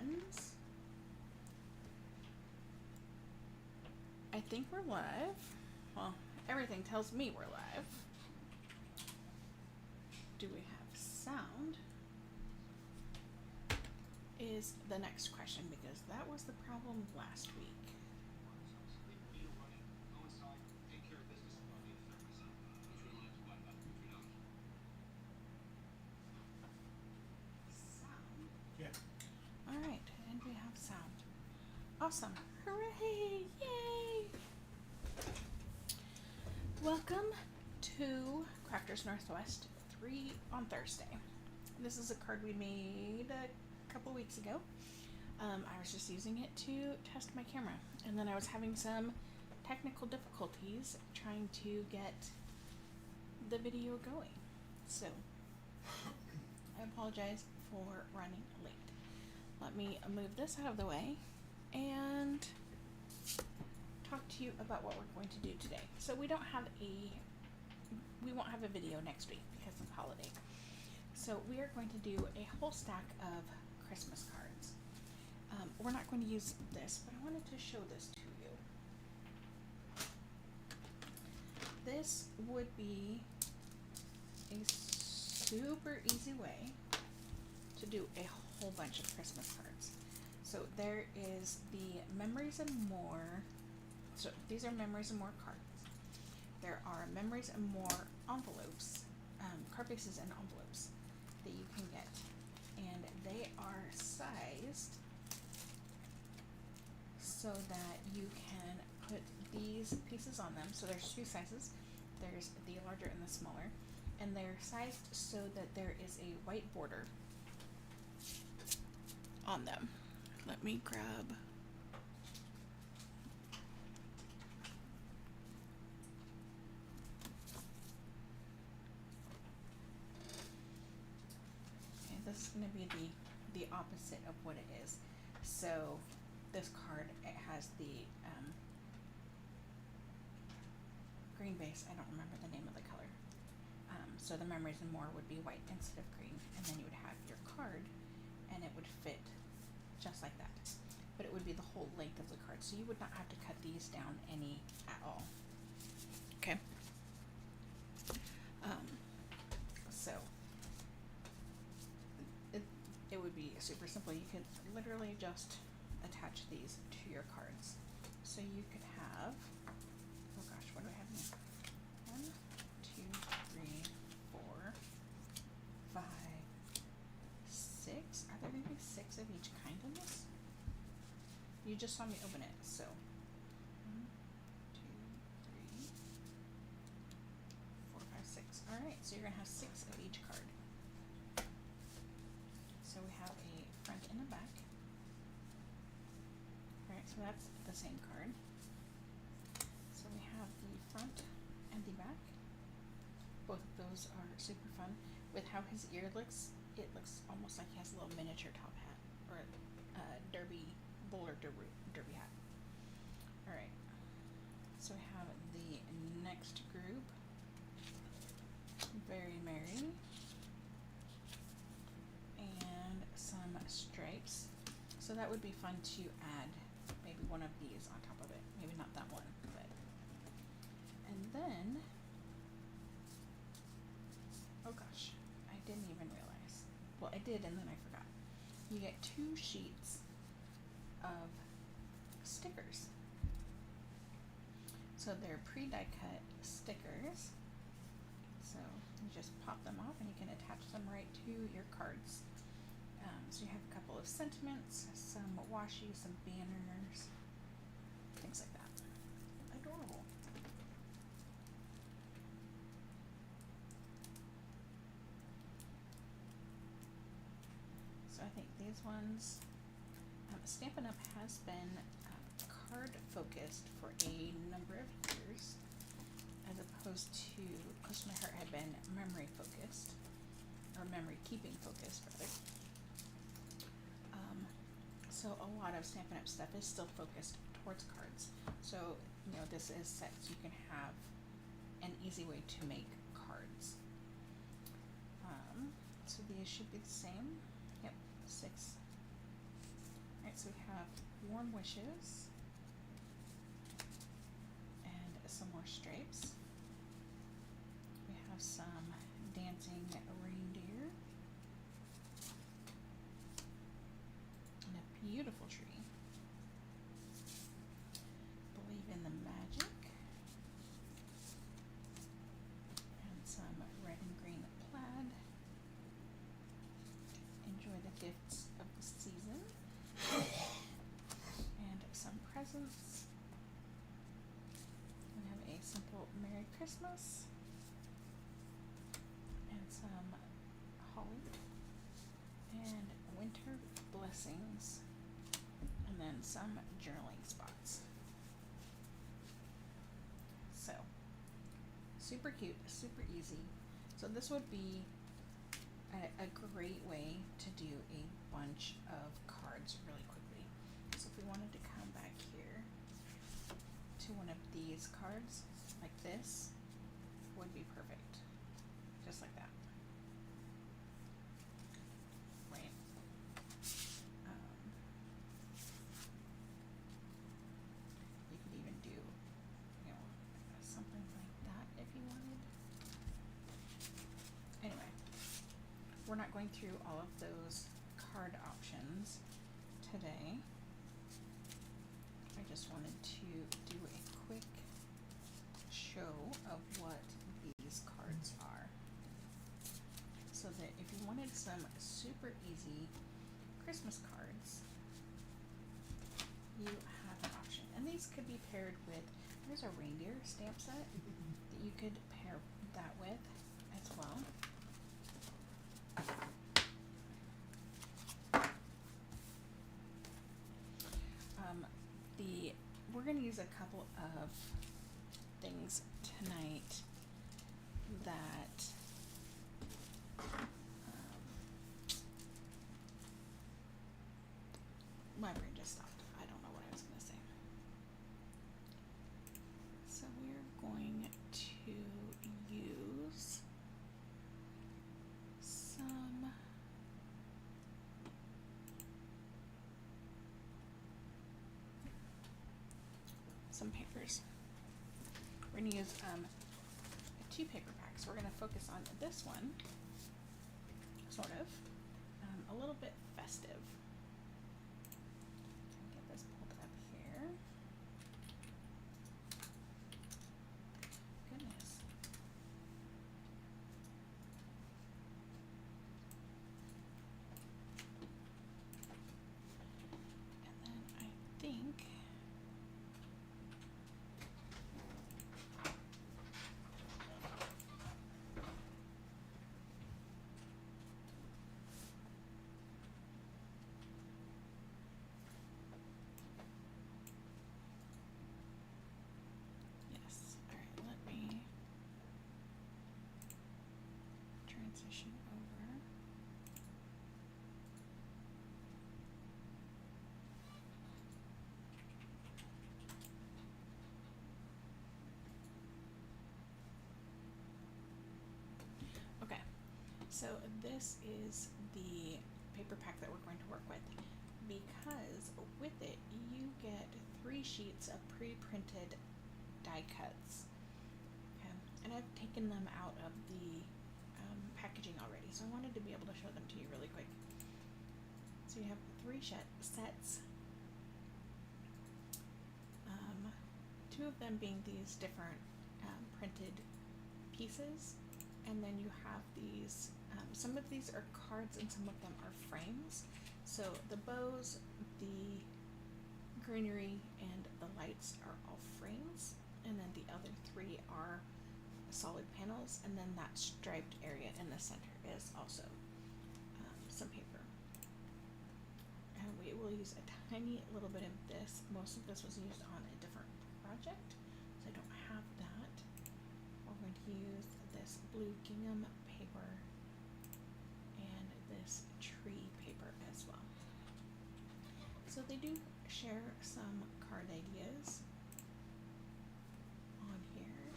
friends. I think we're live. Well, everything tells me we're live. Do we have sound? Is the next question, because that was the problem last week. Sound? Yeah. All right, and we have sound. Awesome. Hooray! Yay! Welcome to Crafters Northwest 3 on Thursday. This is a card we made a couple weeks ago. I was just using it to test my camera, and then I was having some technical difficulties trying to get the video going. So, I apologize for running late. Let me move this out of the way and talk to you about what we're going to do today. So we won't have a video next week because of holiday. So we are going to do a whole stack of Christmas cards. We're not going to use this, but I wanted to show this to you. This would be a super easy way to do a whole bunch of Christmas cards. So there is the Memories and More. So these are Memories and More cards. There are Memories and More envelopes, card bases and envelopes that you can get, and they are sized so that you can put these pieces on them. So there's two sizes. There's the larger and the smaller, and they're sized so that there is a white border on them. Let me grab this is going to be the opposite of what it is. So this card, it has the green base. I don't remember the name of the color. So the Memories and More would be white instead of green, and then you would have your card, and it would fit just like that. But it would be the whole length of the card, so you would not have to cut these down any at all. Okay. So it would be super simple. You could literally just attach these to your cards. So you could have, oh gosh, what do I have here? 1, 2, 3, 4, 5, 6. Are there going to be 6 of each kind in this? You just saw me open it, so 1, 2, 3, 4, 5, 6. Alright, so you're going to have 6 of each card. So we have a front and a back. Alright, so that's the same card. So we have the front and the back. Both of those are super fun. With how his ear looks, it looks almost like he has a little miniature top hat, or a bowler derby hat. Alright, so we have the next group. Very merry. And some stripes. So that would be fun to add maybe one of these on top of it. Maybe not that one, but. And then, oh gosh, I didn't even realize. Well, I did and then I forgot. You get 2 sheets of stickers. So they're pre-die cut stickers. So you just pop them off and you can attach them right to your cards. So you have a couple of sentiments, some washi, some banners, things like that. Adorable. So I think these ones, Stampin' Up! Has been card focused for a number of years, as opposed to Close to My Heart had been memory focused, or memory keeping focused rather. So a lot of Stampin' Up! Stuff is still focused towards cards. So, you know, this is set so you can have an easy way to make cards. So these should be the same. Yep, 6 Alright, so we have warm wishes and some more stripes. We have some dancing reindeer and a beautiful tree. Believe in the magic and some red and green plaid. Enjoy the gifts of the season and some presents. We have a simple Merry Christmas and some holly and winter blessings, and then some journaling spots. So super cute, super easy. So this would be a great way to do a bunch of cards really quickly. So if we wanted to come back here to one of these cards, like this, would be perfect. Just like that. Right? You could even do, something like that if you wanted. Anyway, we're not going through all of those card options today. I just wanted to do a quick show of what these cards are, so that if you wanted some super easy Christmas cards, you have an option. And these could be paired with, there's a reindeer stamp set that you could pair that with as well. We're going to use a couple of things tonight that my brain just stopped. I don't know what I was going to say. So we're going to use some papers. We're going to use 2 paper packs. We're going to focus on this one, sort of, a little bit festive. Get this pulled up here. Goodness. And then I think transition over. Okay, so this is the paper pack that we're going to work with, because with it you get 3 sheets of pre-printed die cuts. Okay, and I've taken them out of the packaging already, so I wanted to be able to show them to you really quick. So you have 3 sets, 2 of them being these different printed pieces, and then you have these, some of these are cards and some of them are frames. So the bows, the greenery, and the lights are all frames, and then the other 3 are solid panels, and then that striped area in the center is also some paper. And we will use a tiny little bit of this. Most of this was used on a different project, so I don't have that. We're going to use this blue gingham paper and this tree paper as well. So they do share some card ideas on here.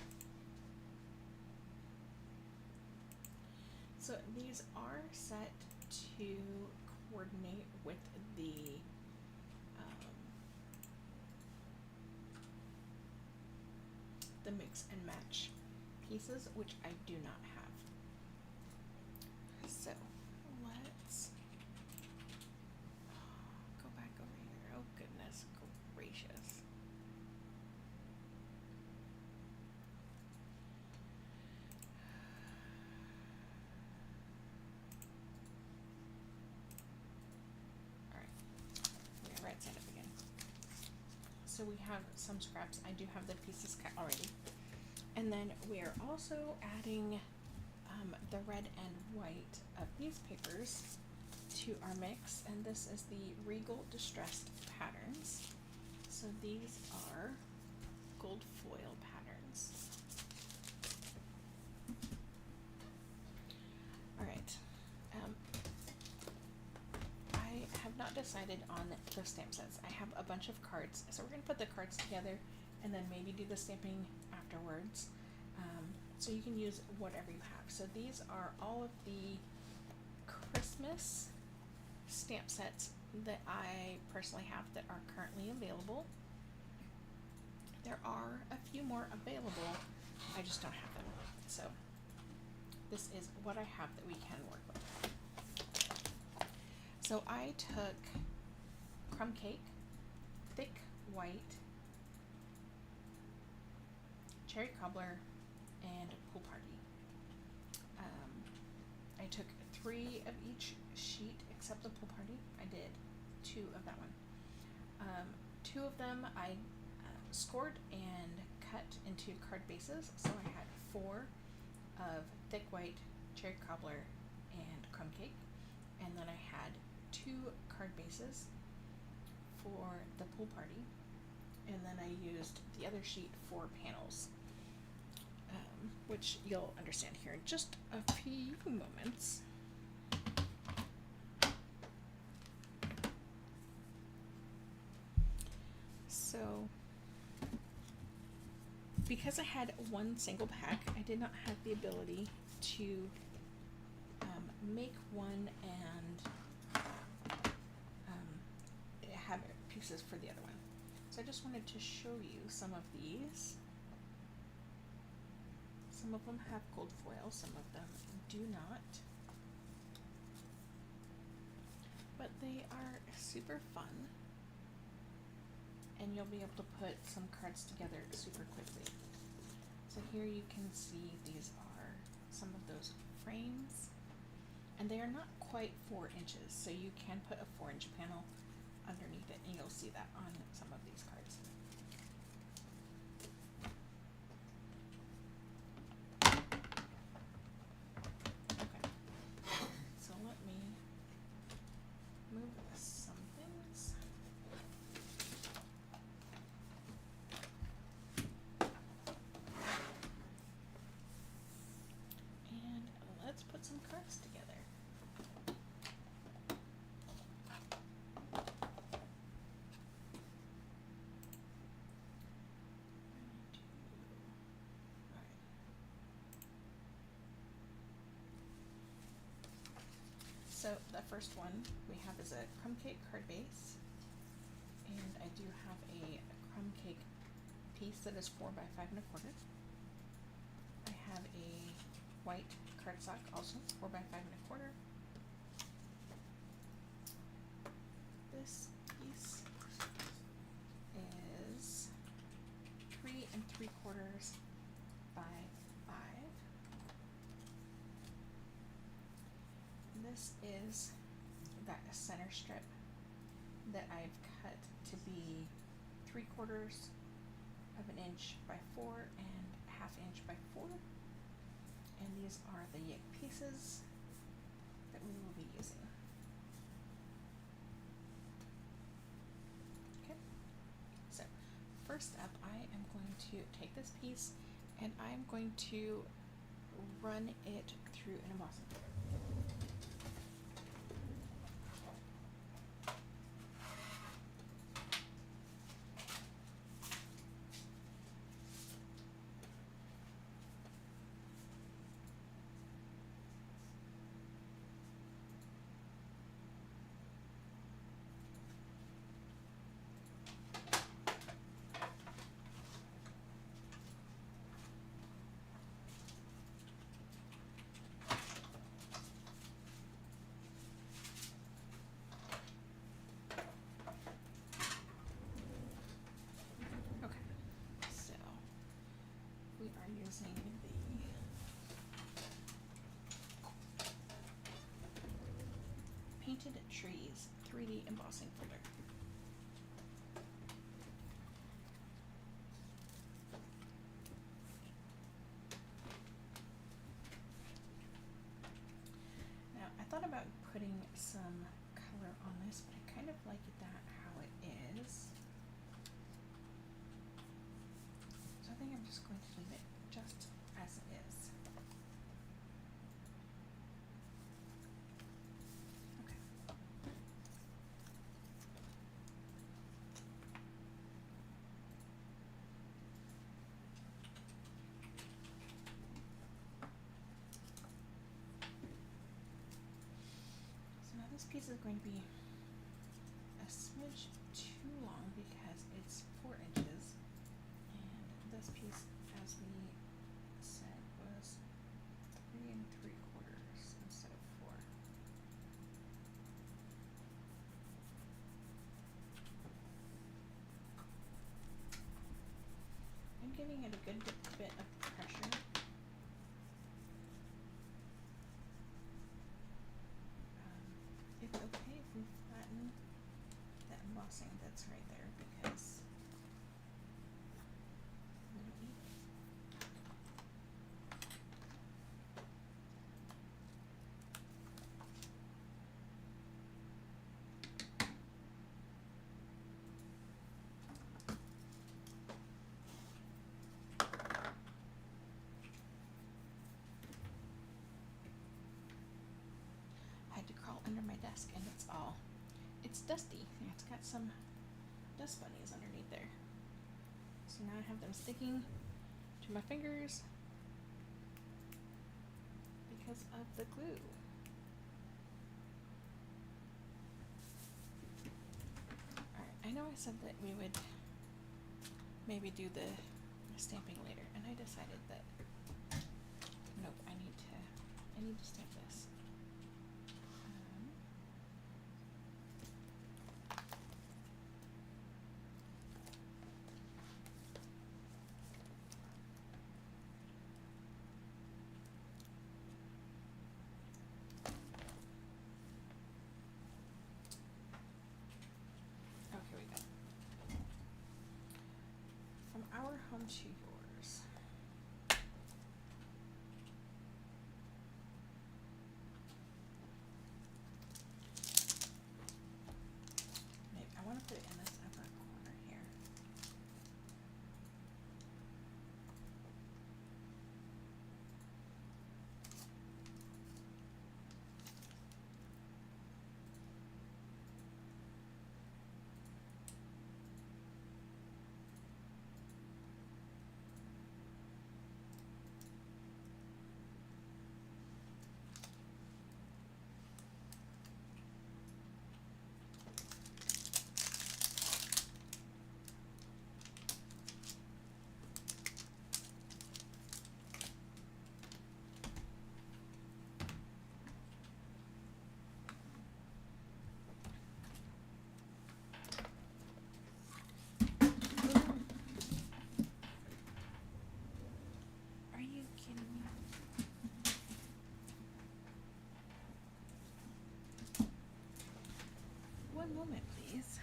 So these are set to coordinate with the the mix and match pieces, which I do not have. So let's go back over here. Oh goodness gracious. Alright, yeah, right side up again. So we have some scraps. I do have the pieces cut already. And then we are also adding the red and white of newspapers to our mix, and this is the Regal Distressed Patterns. So these are gold foil patterns. Alright, I have not decided on the stamp sets. I have a bunch of cards, so we're going to put the cards together and then maybe do the stamping afterwards. So you can use whatever you have. So these are all of the Christmas stamp sets that I personally have that are currently available. There are a few more available, I just don't have them. So this is what I have that we can work with. So I took Crumb Cake, Thick White, Cherry Cobbler, and Pool Party. I took 3 of each sheet except the Pool Party. I did 2 of that one. 2 of them I scored and cut into card bases. So I had 4 of Thick White, Cherry Cobbler, and Crumb Cake. And then I had 2 card bases for the Pool Party. And then I used the other sheet for panels, which you'll understand here in just a few moments. So, because I had one single pack, I did not have the ability to make one and have pieces for the other one. So I just wanted to show you some of these. Some of them have gold foil, some of them do not. But they are super fun, and you'll be able to put some cards together super quickly. So here you can see these are some of those frames, and they are not quite 4 inches, so you can put a 4-inch panel underneath it, and you'll see that on some of these cards. Okay, so let me move some things. And let's put some cards together. So the first one we have is a Crumb Cake card base, and I do have a Crumb Cake piece that is 4 by 5 1/4. I have a white cardstock, also 4 by 5 1/4. This piece is 3 3/4 by 5. This is that center strip that I've cut to be 3/4 of an inch by 4 and 1/2 inch by 4. And these are the Yick pieces that we will be using. Okay, so first up I am going to take this piece and I'm going to run it through an embossing tool. Painted Trees 3D embossing folder. Now, I thought about putting some color on this, but I kind of like that how it is. So I think I'm just going to leave it just as it is. Okay. So now this piece is going to be a smidge too long because it's 4 inches, and this piece, as we said, was 3 3/4 instead of 4. I'm giving it a good bit of pressure. It's okay if we flatten the embossing that's right there because we don't need it. I had to crawl under my desk and it's dusty. It's got some dust bunnies underneath there. So now I have them sticking to my fingers because of the glue. Alright, I know I said that we would maybe do the stamping later, and I decided that nope, I need to stamp this. Here we go. From our home to yours. Maybe I want to put it in this upper corner here. Are you kidding me? One moment, please.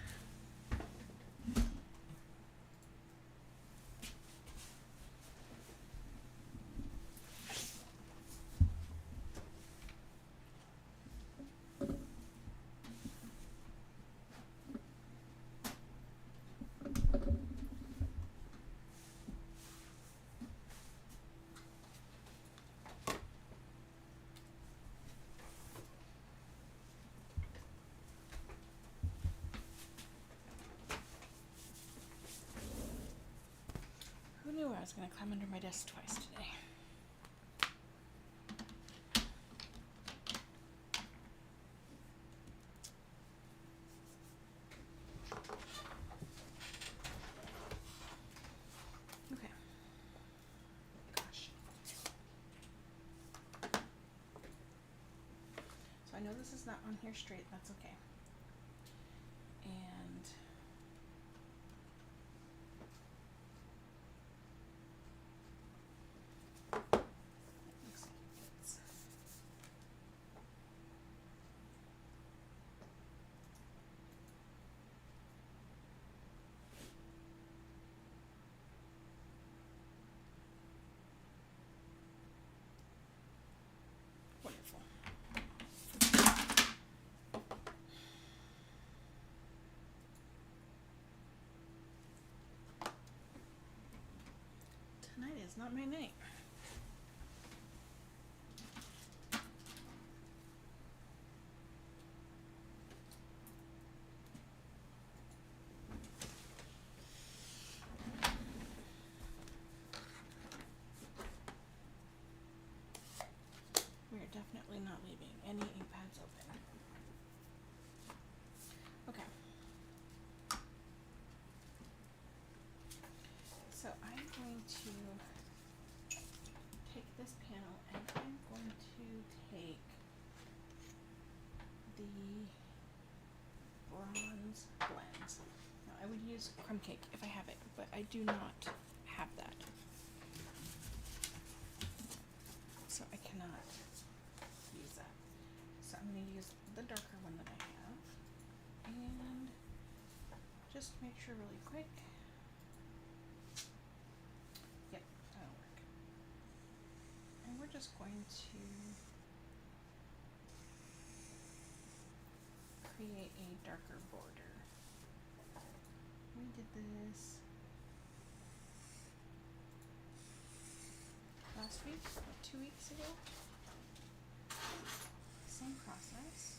Who knew I was going to climb under my desk twice today? Okay. Gosh. So I know this is not on here straight, that's okay. And looks like it fits. Today's not my night. We're definitely not leaving any ink pads open. Okay. So I'm going to take this panel and I'm going to take the bronze blends. Now I would use crumb cake if I have it, but I do not have that. So I cannot use that. So I'm going to use the darker one that I have and just make sure really quick. Yep, that'll work. And we're just going to create a darker border. We did this last week, or 2 weeks ago. Same process.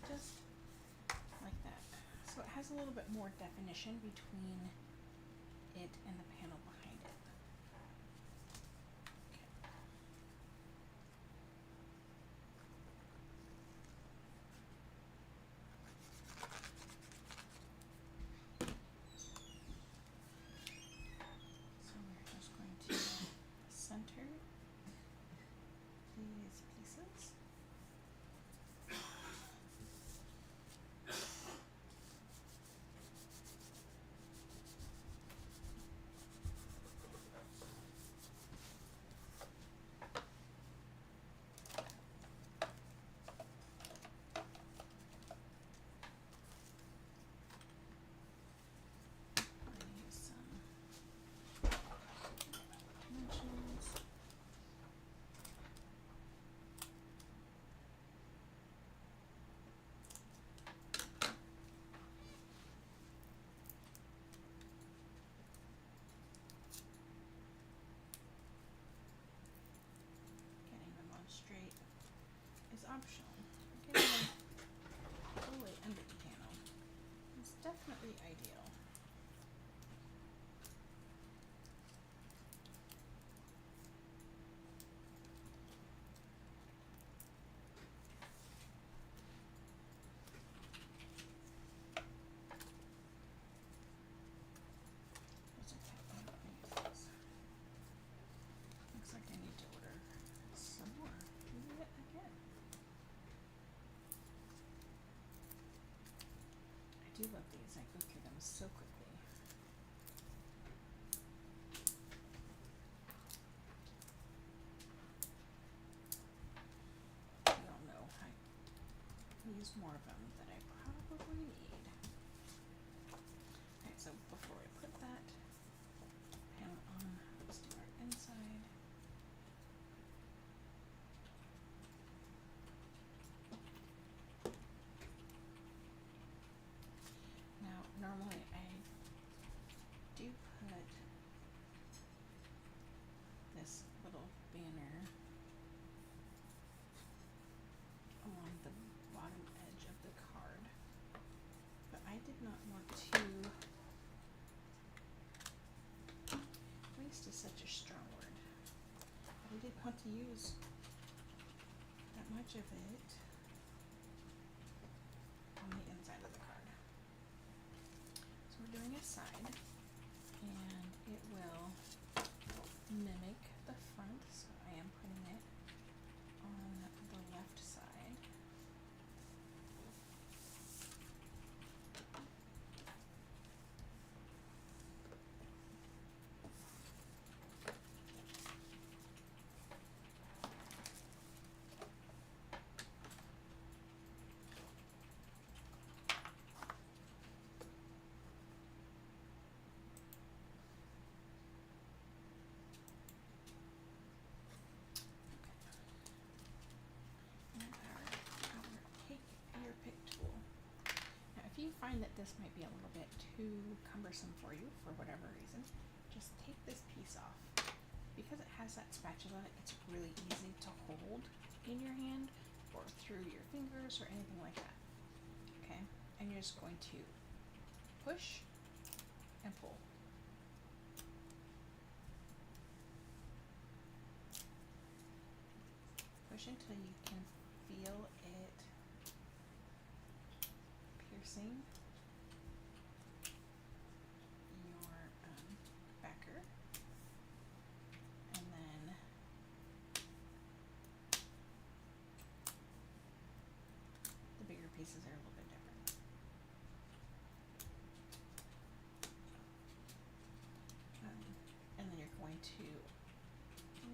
Just like that. So it has a little bit more definition between it and the panel behind it. Okay. So we're just going to center these pieces. Use some dimensions. Getting them on straight is optional. Getting them all the way under the panel is definitely ideal. That's okay. I don't need these. Looks like I need to order some more. Yet again. I do love these. I go through them so quickly. We all know I use more of them than I probably need. Okay, so before I put that panel on, let's do our inside. Now, normally I do put this little banner along the bottom edge of the card, but I did not want to, waste is such a strong word, I didn't want to use that much of it on the inside of the card. So we're doing a side, and it will mimic the front, so I am putting it on the left side. this might be a little bit too cumbersome for you for whatever reason, just take this piece off. Because it has that spatula, it's really easy to hold in your hand or through your fingers or anything like that. Okay, and you're just going to push and pull. Push until you can feel it piercing your backer, and then the bigger pieces are a little bit different. And then you're going to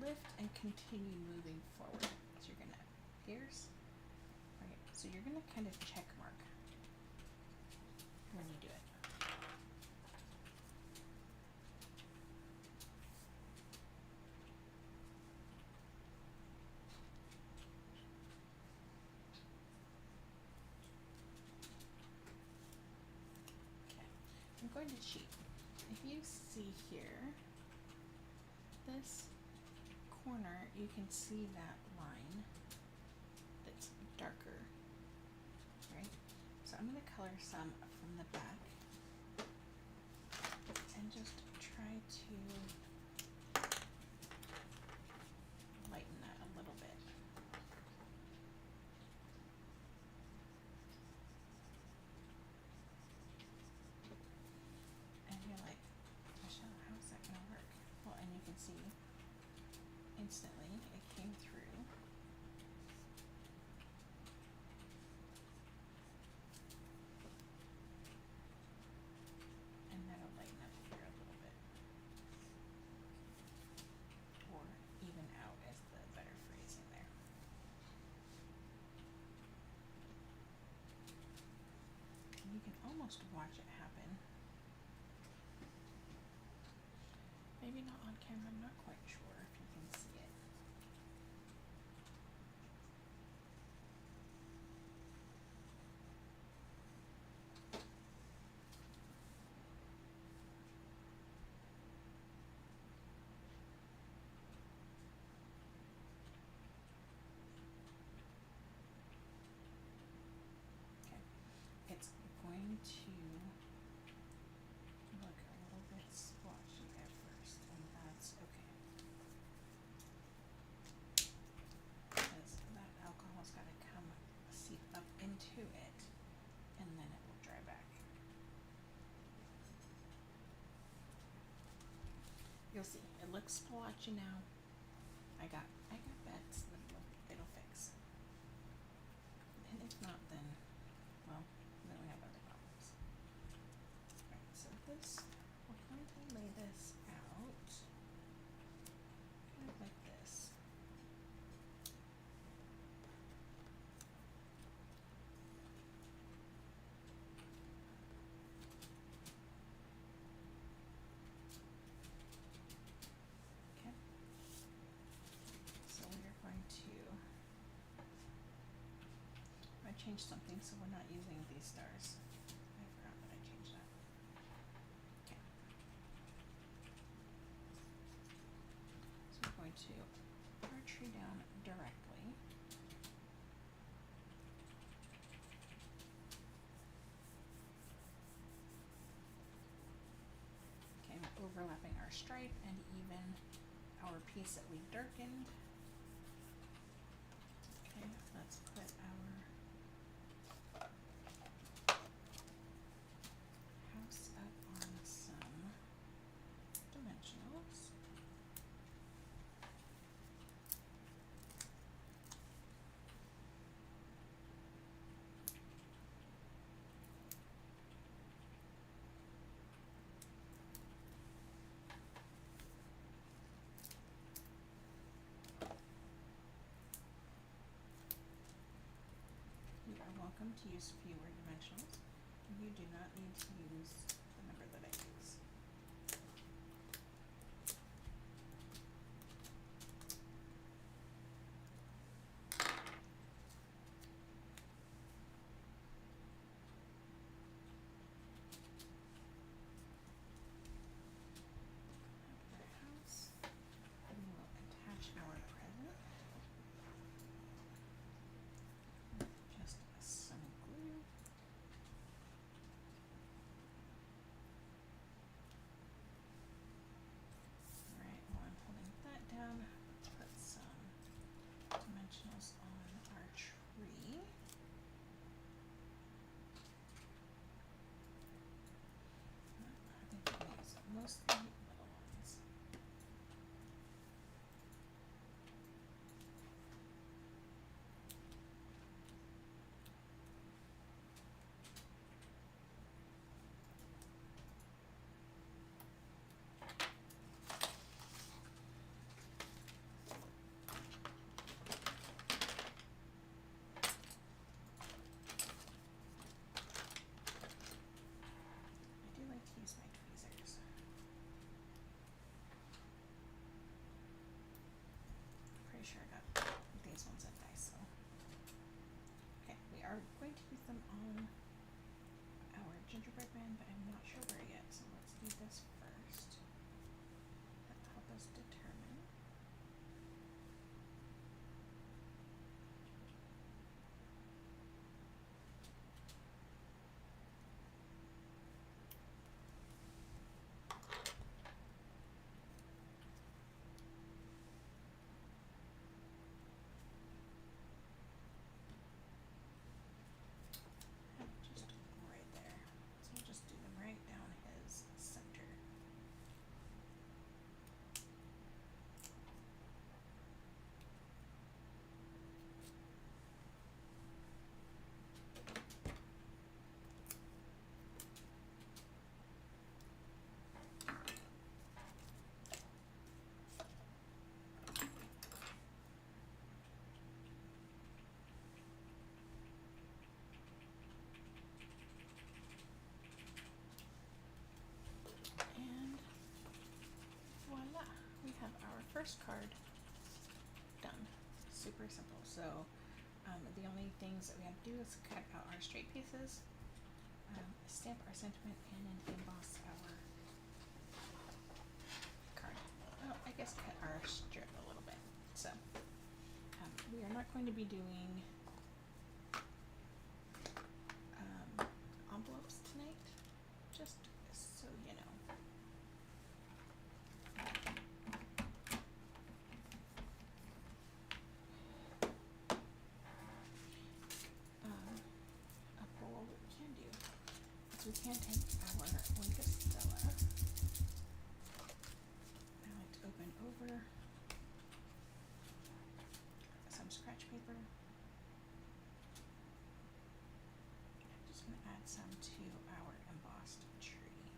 lift and continue moving forward. So you're gonna pierce. Okay, so you're gonna kind of check mark when you do it. Okay, I'm going to cheat. If you see here, this corner, you can see that line that's darker, right? So I'm going to color some from the back and just try to lighten that a little bit. And you're like, Michelle, how is that going to work? Well, and you can see instantly it came through. And that'll lighten up here a little bit. Or even out is the better phrasing there. And you can almost watch it happen. Maybe not on camera, I'm not quite sure if you can see it. Okay, it's going to look a little bit splotchy at first, and that's okay. Because that alcohol's got to come seep up into it, and then it will dry back. You'll see, it looks splotchy now. I got bets that it'll fix. And if not, then, well, then we have other problems. Alright, so this, we're going to lay this out kind of like this. Okay. So we're going to, I changed something, so we're not using these stars. I forgot that I changed that. Okay. So we're going to put our tree down directly. Okay, we're overlapping our stripe and even our piece that we darkened. Okay, let's put our house up on some dimensionals. You are welcome to use fewer dimensionals. You do not need to use the number that I use. them on our gingerbread man, but I'm not sure where yet. So let's do this first. That'll help us determine. Just right there. So we'll just do them right down his center. And voila, we have our first card done. Super simple. So the only things that we have to do is cut out our straight pieces, stamp our sentiment, and then emboss our card. Oh, I guess cut our strip a little bit. So we are not going to be doing envelopes tonight, just so you know. What we can do is we can take our Linka Stella. I like to open over some scratch paper. I'm just going to add some to our embossed tree.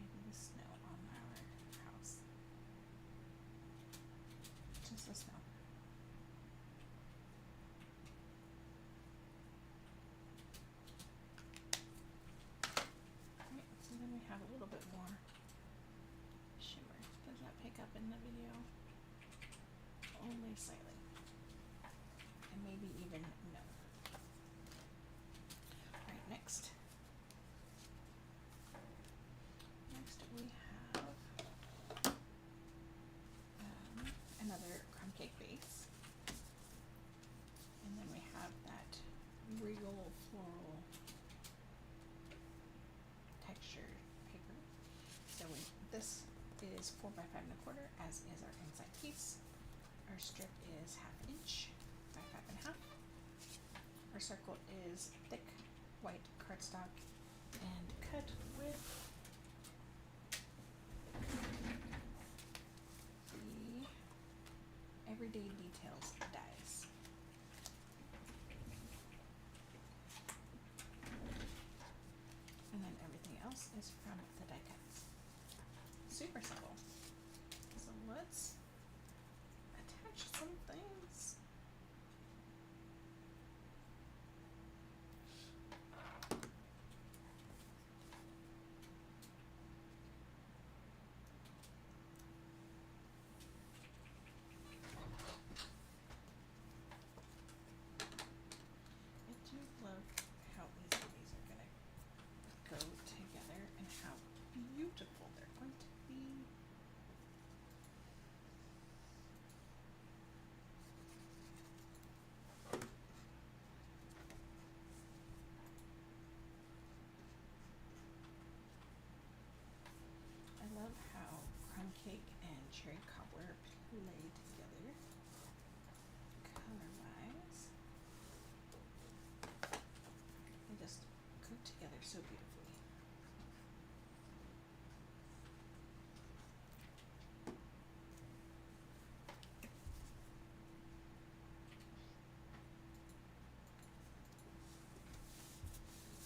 Maybe the snow on our house. Just the snow. Alright, so then we have a little bit more shimmer. Does that pick up in the video? Only slightly. And maybe even no. Alright, next. Next we have another crumb cake base. And then we have that regal floral texture paper. So this is 4 by 5 1/4, as is our inside piece. Our strip is 1/2 inch by 5 1/2. Our circle is thick white cardstock and cut with the Everyday Details dies. And then everything else is from the die cuts. Super simple. So let's attach some things. I do love how easy these are gonna go together and how beautiful they're going to be. I love how crumb cake and cherry cobbler play together color-wise. They just go together so beautifully.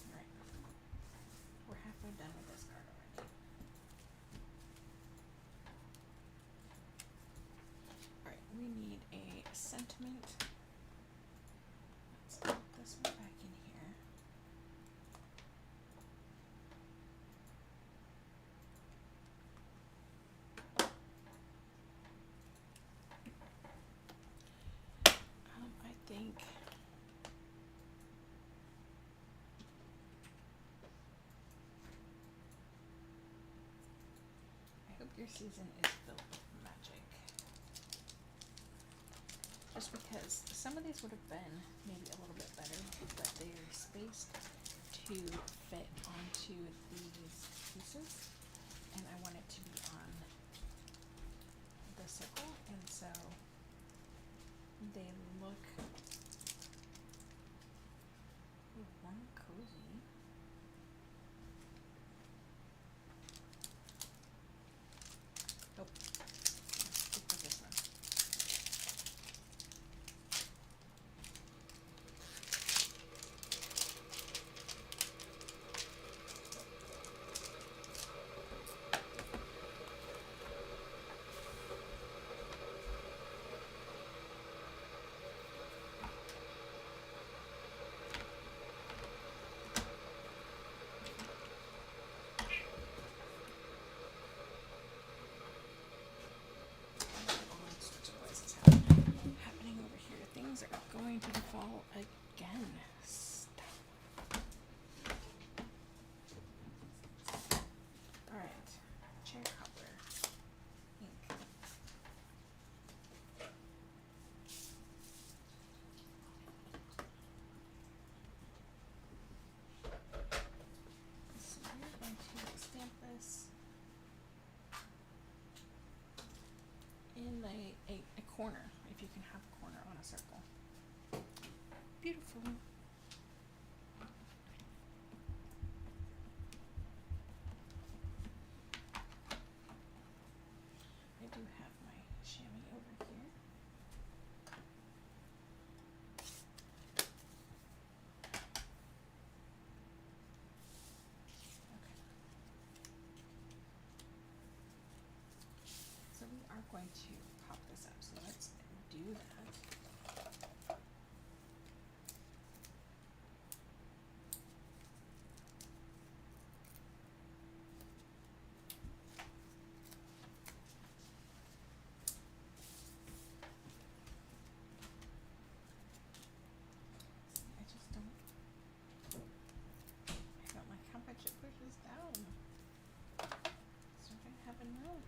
Alright, we're halfway done with this card already. Alright, we need a sentiment. Let's put this one back in here. hope your season is filled with magic. Just because some of these would have been maybe a little bit better, but they're spaced to fit onto these pieces, and I want it to be on the circle, and so they look warm and cozy. Oh, let's stick with this one. Happening over here. Things are going to fall again. Stop. Alright. Chair cobbler. Ink. So we're going to stamp this in a corner, if you can have a corner on a circle. Beautiful. I do have my chamois over here. Okay. So we are going to pop this up. So let's do that. I just don't like how much it pushes down. So I don't have enough.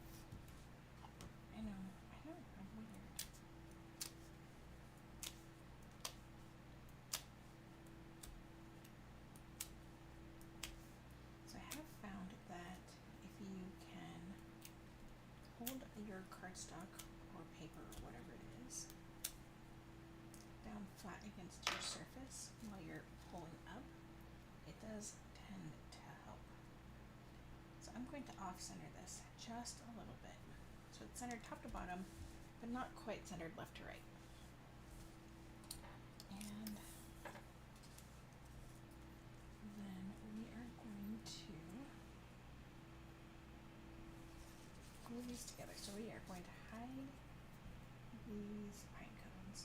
I know, I'm weird. So I have found that if you can hold your cardstock or paper or whatever it is down flat against your surface while you're pulling up, it does tend to help. So I'm going to off-center this just a little bit. So it's centered top to bottom, but not quite centered left to right. And then we are going to glue these together. So we are going to hide these pine cones.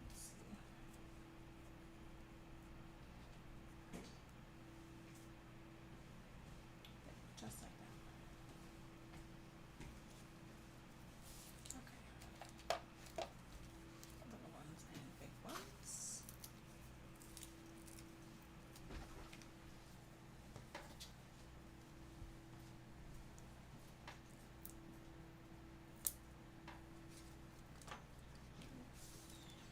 Let's see. Just like that. Okay. Little ones and big ones.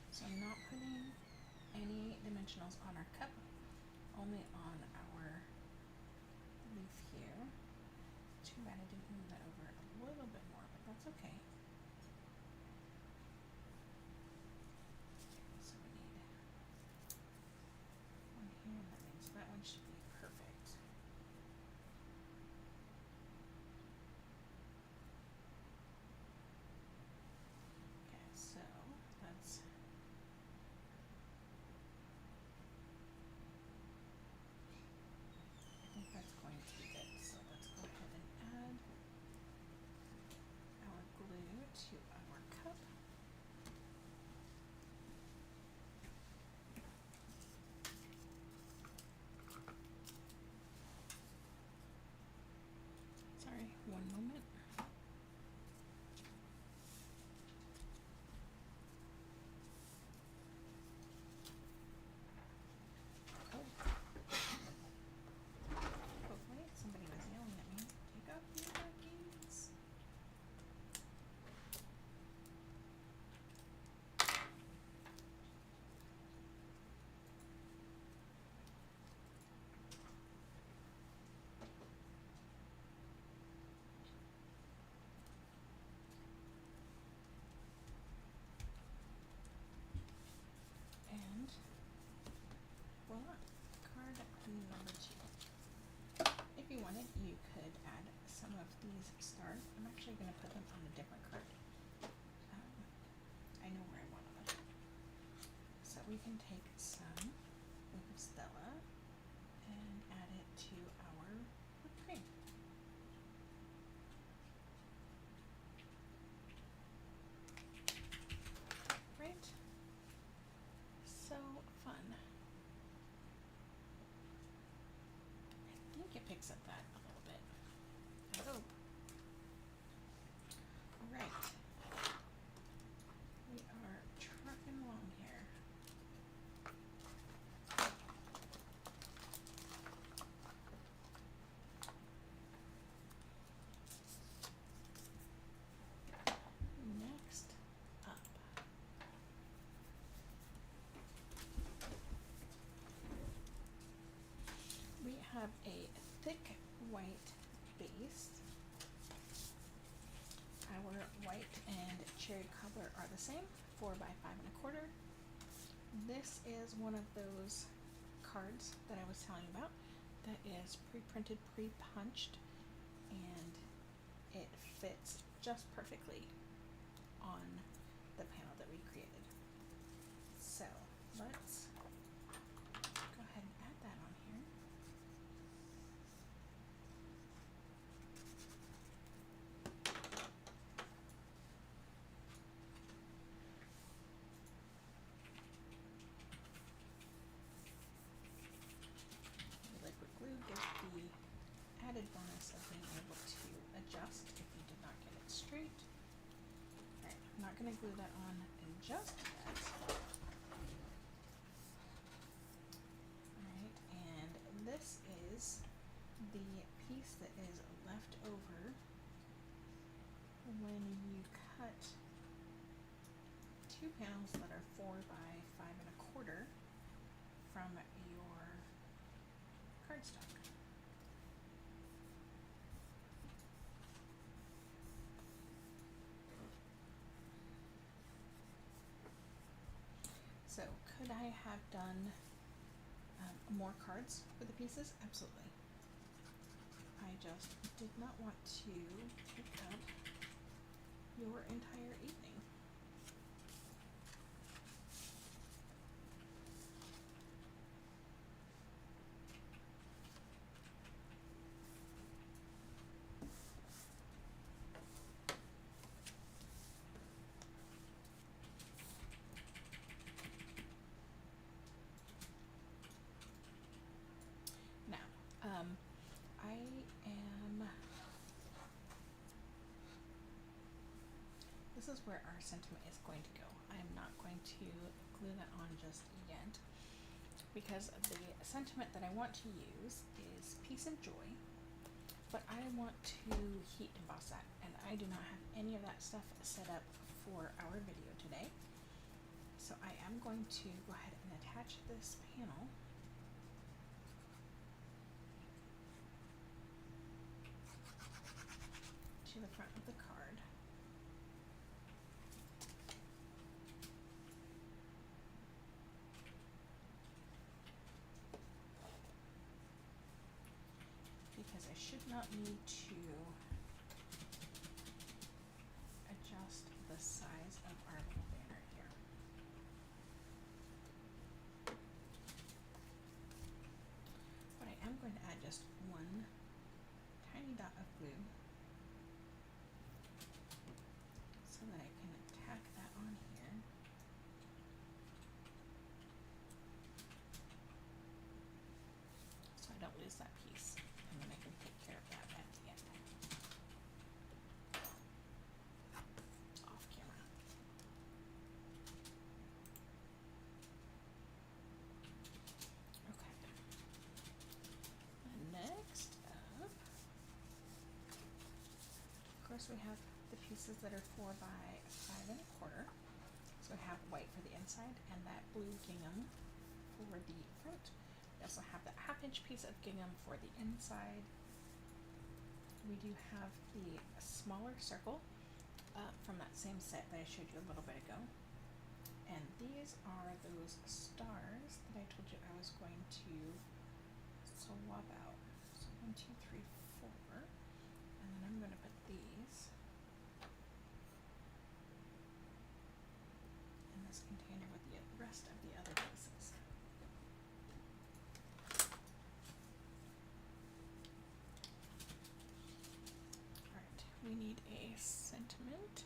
So I'm not putting any dimensionals on our cup, only on our leaf here. Too bad I didn't move that over a little bit more, but that's okay. So we need one here, that means that one should be perfect. Okay, so let's I think that's going to be good. So let's go ahead and add our glue. some of these stars. I'm actually going to put them on a different card. I know where I want them. So we can take some of Stella and add it to our whipped cream. Right? So fun. I think it picks up that a little bit. I hope. Alright. We are trucking along here. Next up, we have a thick white base. Our white and cherry cobbler are the same, 4 by 5 1/4. This is one of those cards that I was telling you about that is pre-printed, pre-punched, and it fits just perfectly on the panel that we created. So let's go ahead and add that on here. The liquid glue gives the added bonus of being able to adjust if you did not get it straight. Alright, I'm not going to glue that on just yet. Alright, and this is the piece that is left over when you cut two panels that are 4 by 5 1/4 from your cardstock. So could I have done more cards for the pieces? Absolutely. I just did not want to take up your entire evening. Now, I am, this is where our sentiment is going to go. I am not going to glue that on just yet because the sentiment that I want to use is peace and joy, but I want to heat emboss that, and I do not have any of that stuff set up for our video today. So I am going to go ahead and attach this panel to the front of the card. Because I should not need to adjust the size of our little banner here. But I am going to add just one tiny dot of glue so that I can tack that on here. So I don't lose that piece, and then I can take care of that at the end. Off camera. Okay. And next up, of course, we have the pieces that are 4 by 5 1/4. So we have white for the inside and that blue gingham for the front. We also have that 1/2 inch piece of gingham for the inside. We do have the smaller circle from that same set that I showed you a little bit ago. And these are those stars that I told you I was going to swap out. So 1, 2, 3, 4. And I'm going to put these in this container with the rest of the other pieces. Alright, we need a sentiment.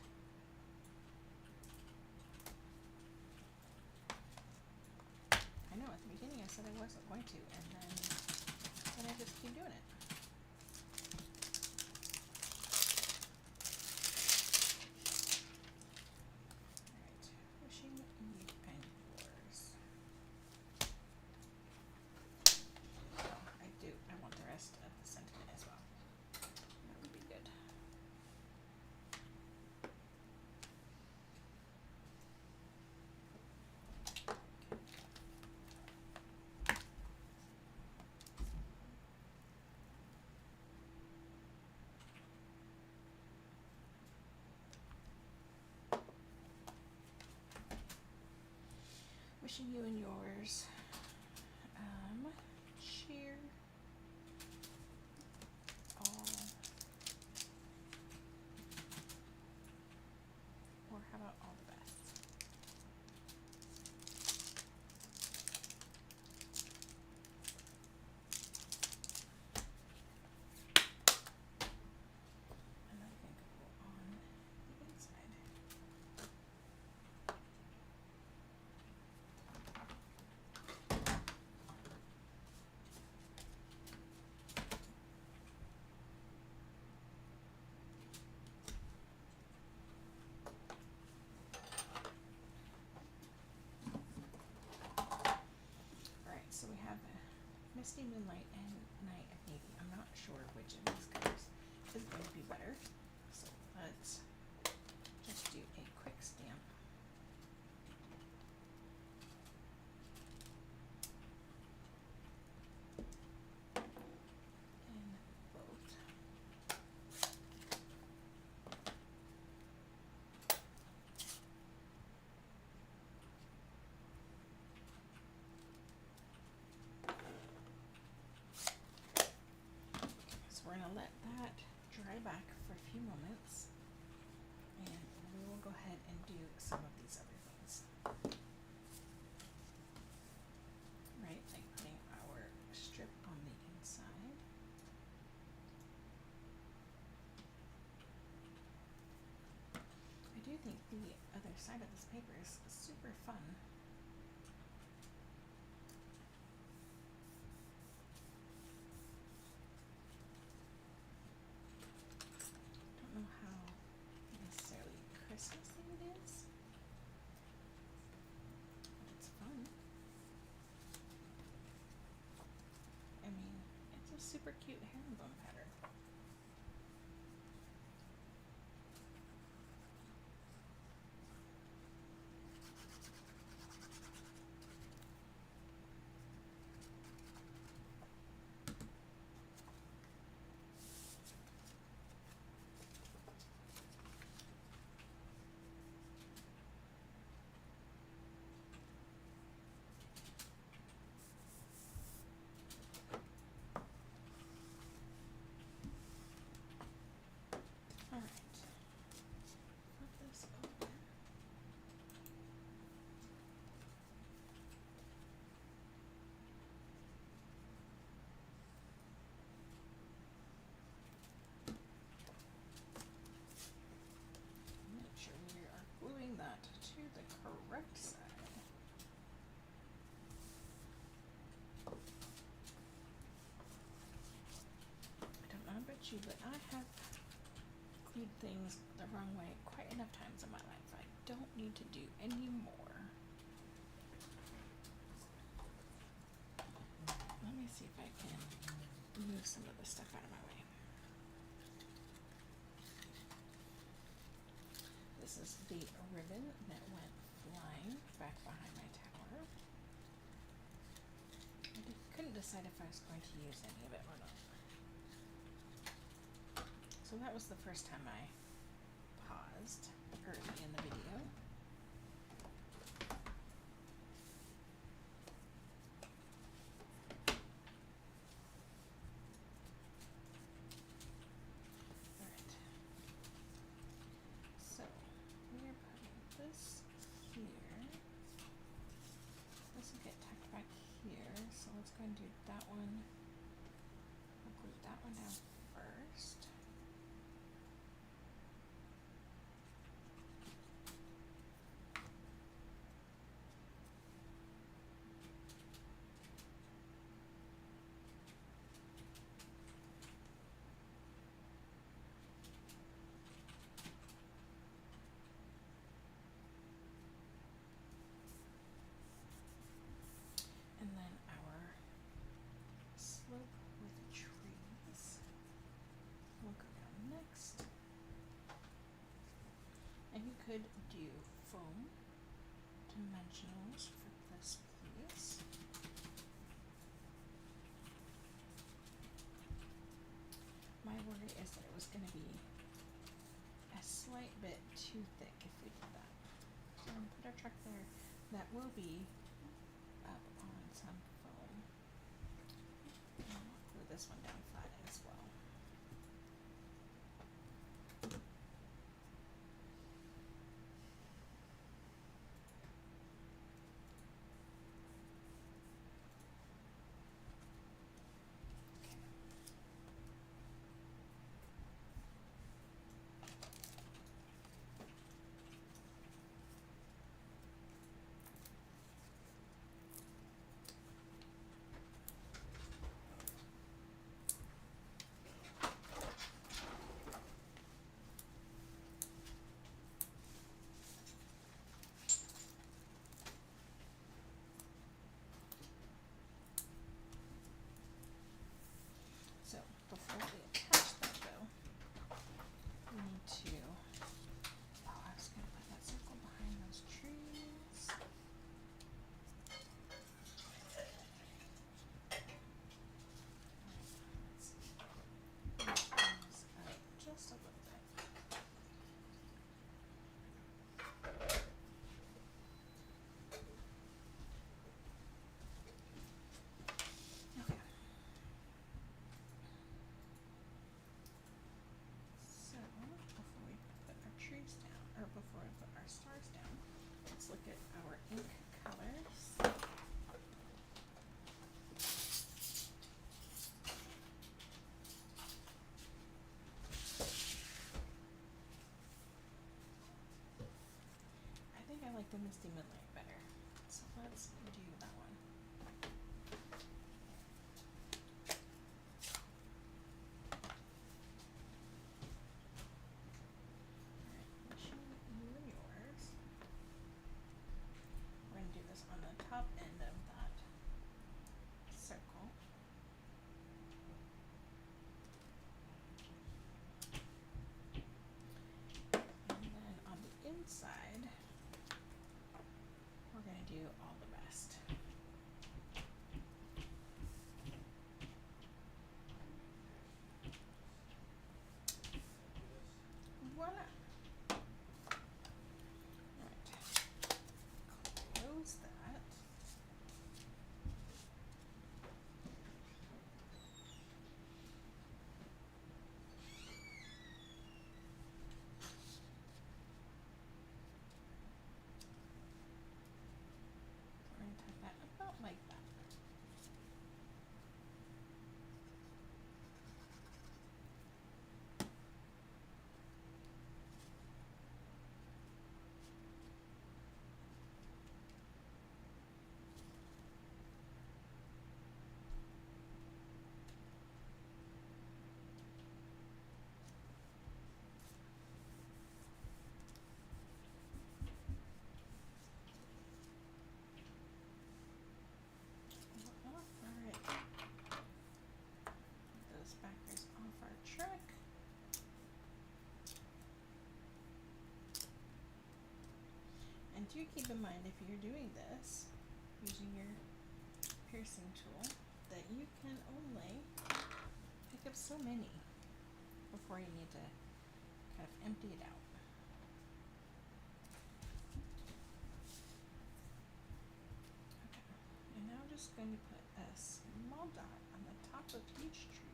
I know, at the beginning I said I wasn't going to, and then I just keep doing it. Alright, wishing you and yours. Oh, I want the rest of the sentiment as well. That would be good. Wishing you and yours cheer all, or how about all the best? And I think go on the inside. Alright, so we have Misty Moonlight and Night of Navy. I'm not sure which of these colors is going to be better. So let's just do a quick stamp. In both. So we're going to let that dry back for a few moments, and we will go ahead and do some of these other things. Right, like putting our strip on the inside. I do think the other side of this paper is super fun. Don't know how necessarily Christmassy it is, but it's fun. I mean, it's a super cute herringbone pattern. Alright, flip this over. Make sure we are gluing that to the correct side. I don't know about you, but I have glued things the wrong way quite enough times in my life. I don't need to do any more. Let me see if I can move some of the stuff out of my way. This is the ribbon that went flying back behind my tower. I couldn't decide if I was going to use any of it or not. So that was the first time I paused early in the video. Alright, go and do that one. I'll glue that one down first. And then our slope with trees will go down next. And you could do foam dimensionals for this piece. My worry is that it was going to be a slight bit too thick if we did that. So I'm going to put our truck there. That will be up on some foam. And I'll glue this one down flat as well. So before we attach that though, we need to, I was going to put that circle behind those trees. Let's bring this up just a little bit. Okay. So before we put our trees down, or before we put our stars down, let's look at our ink colors. I think I like the Misty Moonlight better, so let's do that one. Alright, you and yours. We're going to do this on the top end of that circle. And then on the inside, we're going to do all the rest. Voila! Alright, close that. We're going to tuck that about like that. Alright. Put those backers off our truck. And do keep in mind, if you're doing this using your piercing tool, that you can only pick up so many before you need to kind of empty it out. Okay, and now I'm just going to put a small dot on the top of each tree.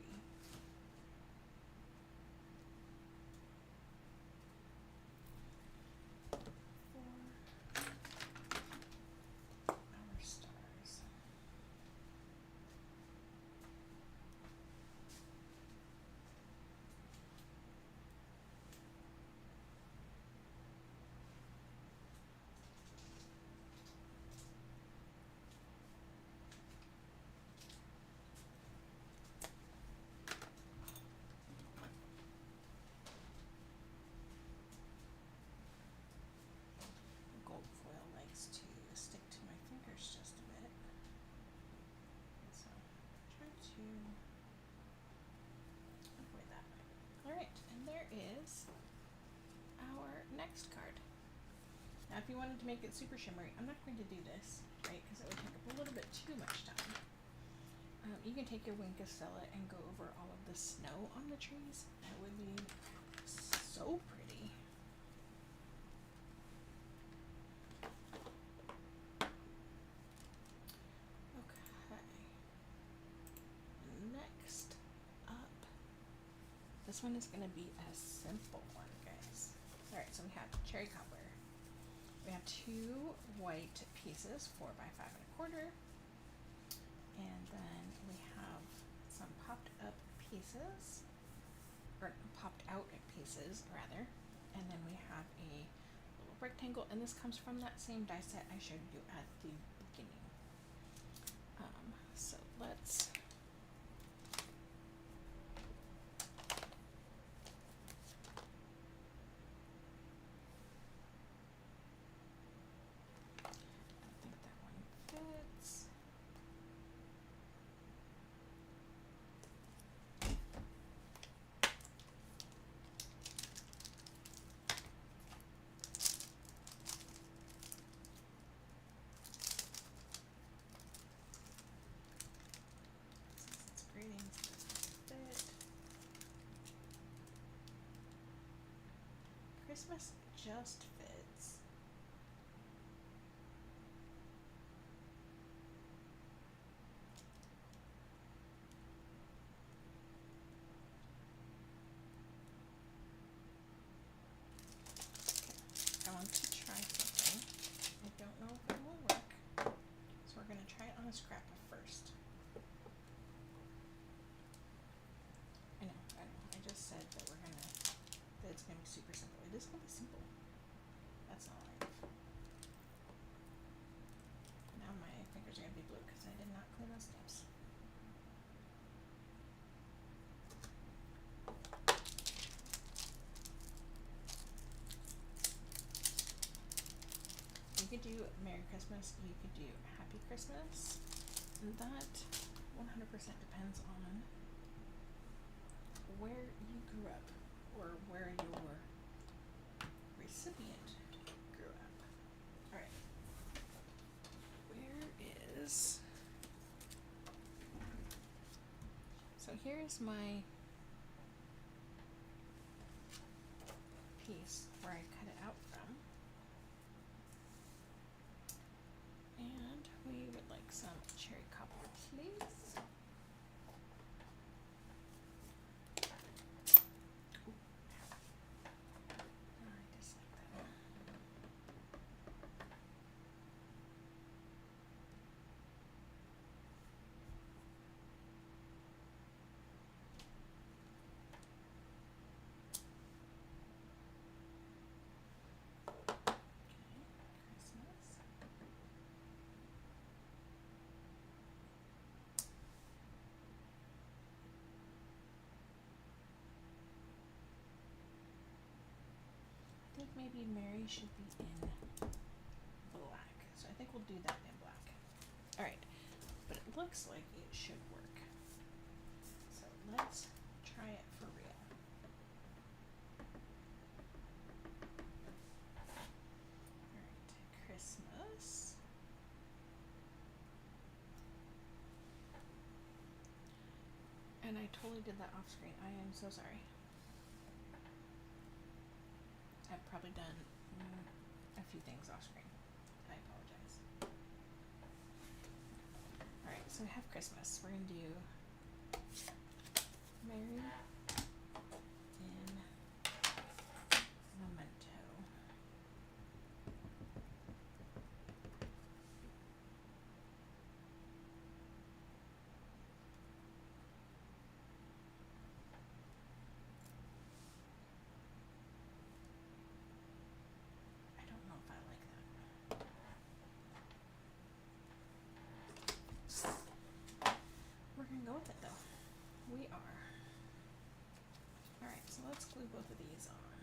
For our stars. if you wanted to make it super shimmery, I'm not going to do this, right, because it would take up a little bit too much time. You can take your Wink of Stella and go over all of the snow on the trees. That would be so pretty. Okay. Next up, this one is going to be a simple one, guys. Alright, so we have cherry cobbler. We have 2 white pieces, 4 by 5 1/4. And then we have some popped up pieces, or popped out pieces rather. And then we have a little rectangle, and this comes from that same die set I showed you at the beginning. So let's fits. Since it's grading, so it doesn't fit. Christmas just fits. I want to try something. I don't know if it will work. So we're going to try it on a scrap first. I know. I just said that that it's going to be super simple. It is going to be simple. That's not right. Now my fingers are going to be blue because I did not clean those steps. You could do Merry Christmas, you could do Happy Christmas, and that 100% depends on where you grew up or where your recipient grew up. Alright, where is, so here's my piece where I cut it out from. And we would like some cherry cobbler, please. Ooh. I dislike that. I think maybe Mary should be in black. So I think we'll do that in black. Alright, but it looks like it should work. So let's try it for real. Alright, Christmas. And I totally did that off screen. I am so sorry. I've probably done a few things off screen. I apologize. Alright, so we have Christmas. We're going to do Mary in Memento. I don't know if I like that. We're going to go with it though. We are. Alright, so let's glue both of these on.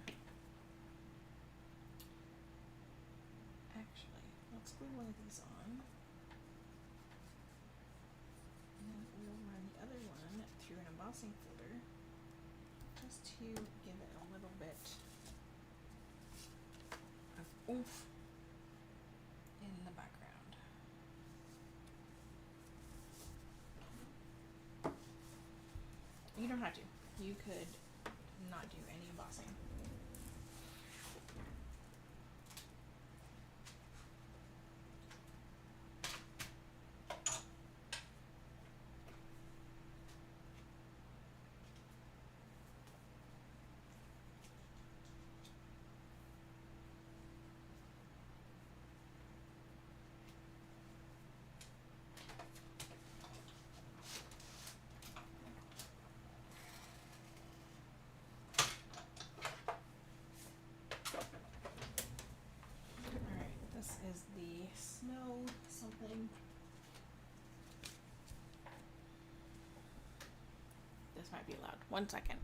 Actually, let's glue one of these on. And then we'll run the other one through an embossing folder just to give it a little bit of oomph have to. You could not do any embossing. Is the snow something? This might be loud. 1 second.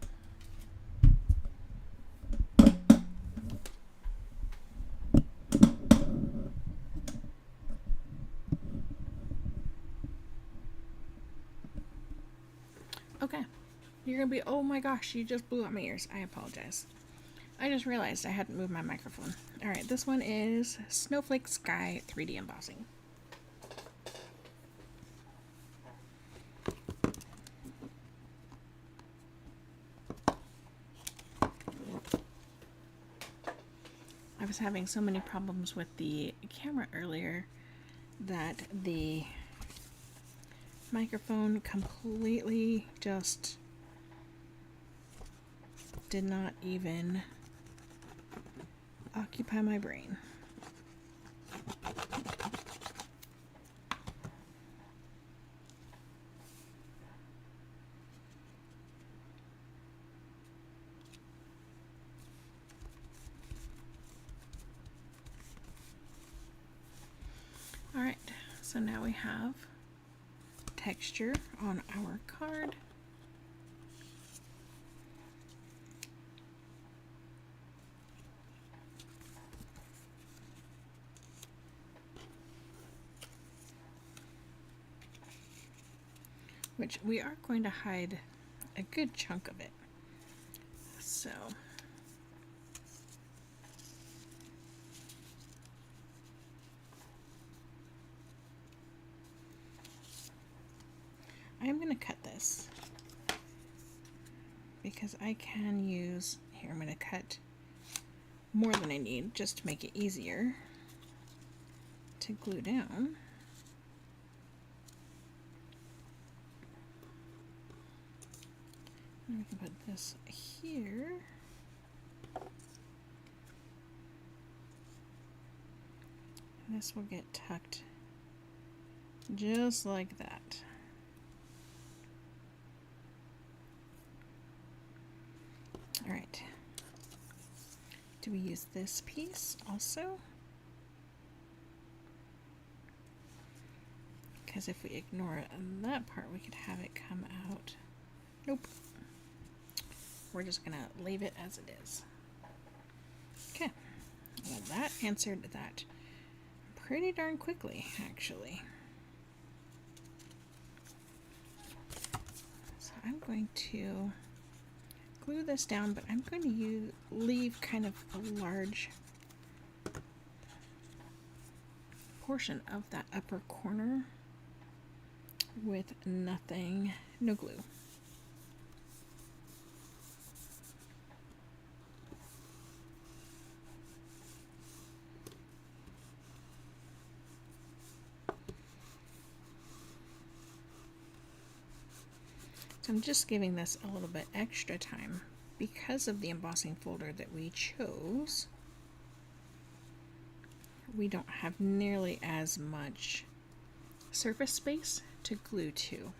Okay. You're gonna be, oh my gosh, you just blew out my ears. I apologize. I just realized I hadn't moved my microphone. Alright, this one is Snowflake Sky 3D Embossing. I was having so many problems with the camera earlier that the microphone completely just did not even occupy my brain. Alright, so now we have texture on our card. Which we are going to hide a good chunk of it. So I'm going to cut this because I can use, here I'm going to cut more than I need just to make it easier to glue down. And we can put this here. And this will get tucked just like that. All right. Do we use this piece also? Because if we ignore that part, we could have it come out. Nope. We're just gonna leave it as it is. Okay. Well, that answered that pretty darn quickly, actually. So I'm going to glue this down, but I'm going to leave kind of a large portion of that upper corner with nothing, no glue. So I'm just giving this a little bit extra time because of the embossing folder that we chose. We don't have nearly as much surface space to glue to.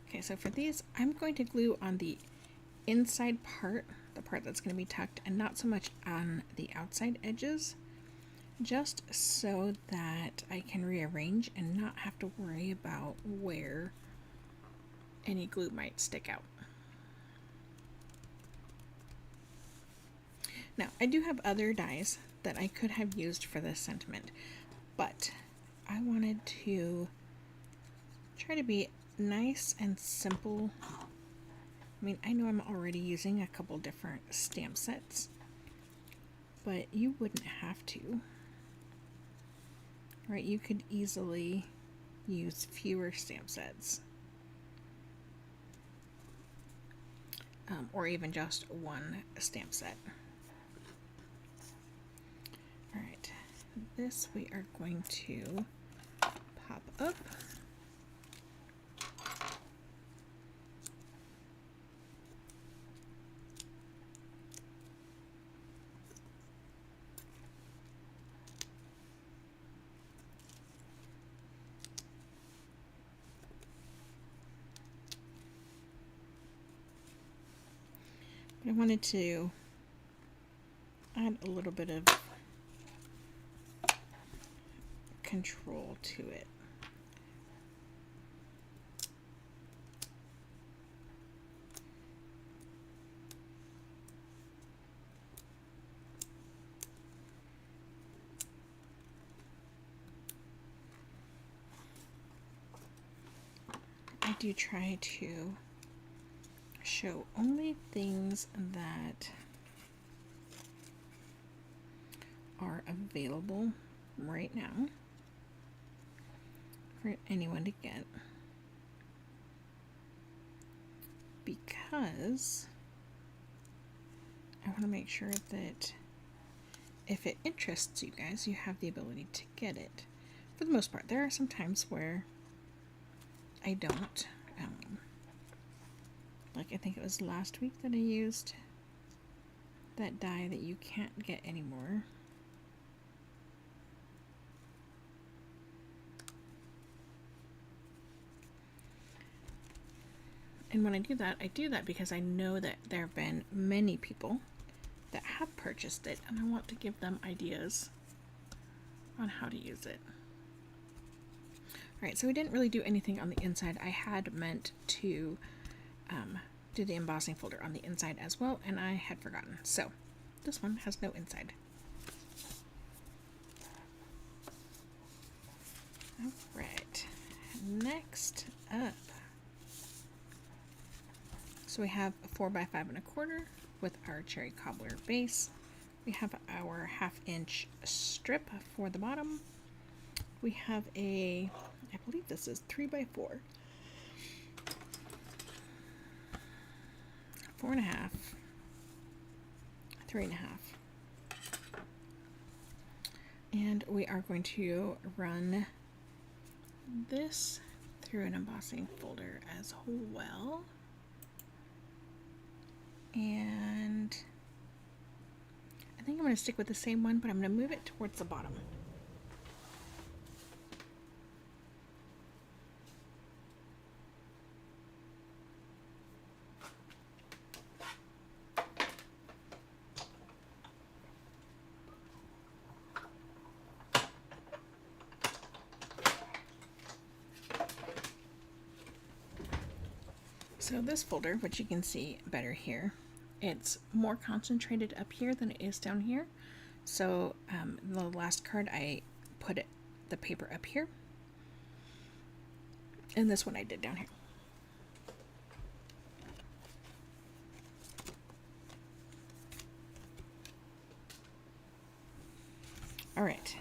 Okay, so for these, I'm going to glue on the inside part, the part that's going to be tucked, and not so much on the outside edges, just so that I can rearrange and not have to worry about where any glue might stick out. Now, I do have other dies that I could have used for this sentiment, but I wanted to try to be nice and simple. I mean, I know I'm already using a couple different stamp sets, but you wouldn't have to. right? You could easily use fewer stamp sets. Or even just one stamp set. Alright, this we are going to pop up. I wanted to add a little bit of control to it. I do try to show only things that are available right now for anyone to get, because I want to make sure that if it interests you guys, you have the ability to get it. For the most part, there are some times where I don't. Like I think it was last week that I used that die that you can't get anymore. And when I do that because I know that there have been many people that have purchased it, and I want to give them ideas on how to use it. Alright, so we didn't really do anything on the inside. I had meant to do the embossing folder on the inside as well, and I had forgotten. So this one has no inside. Alright, next up. So we have a 4x5 1/4 with our cherry cobbler base. We have our 1/2 inch strip for the bottom. We have a, I believe this is 3x4. 4.5, 3.5. And we are going to run this through an embossing folder as well. And I think I'm going to stick with the same one, but I'm going to move it towards the bottom. So this folder, which you can see better here, it's more concentrated up here than it is down here. So the last card I put the paper up here, and this one I did down here. All right,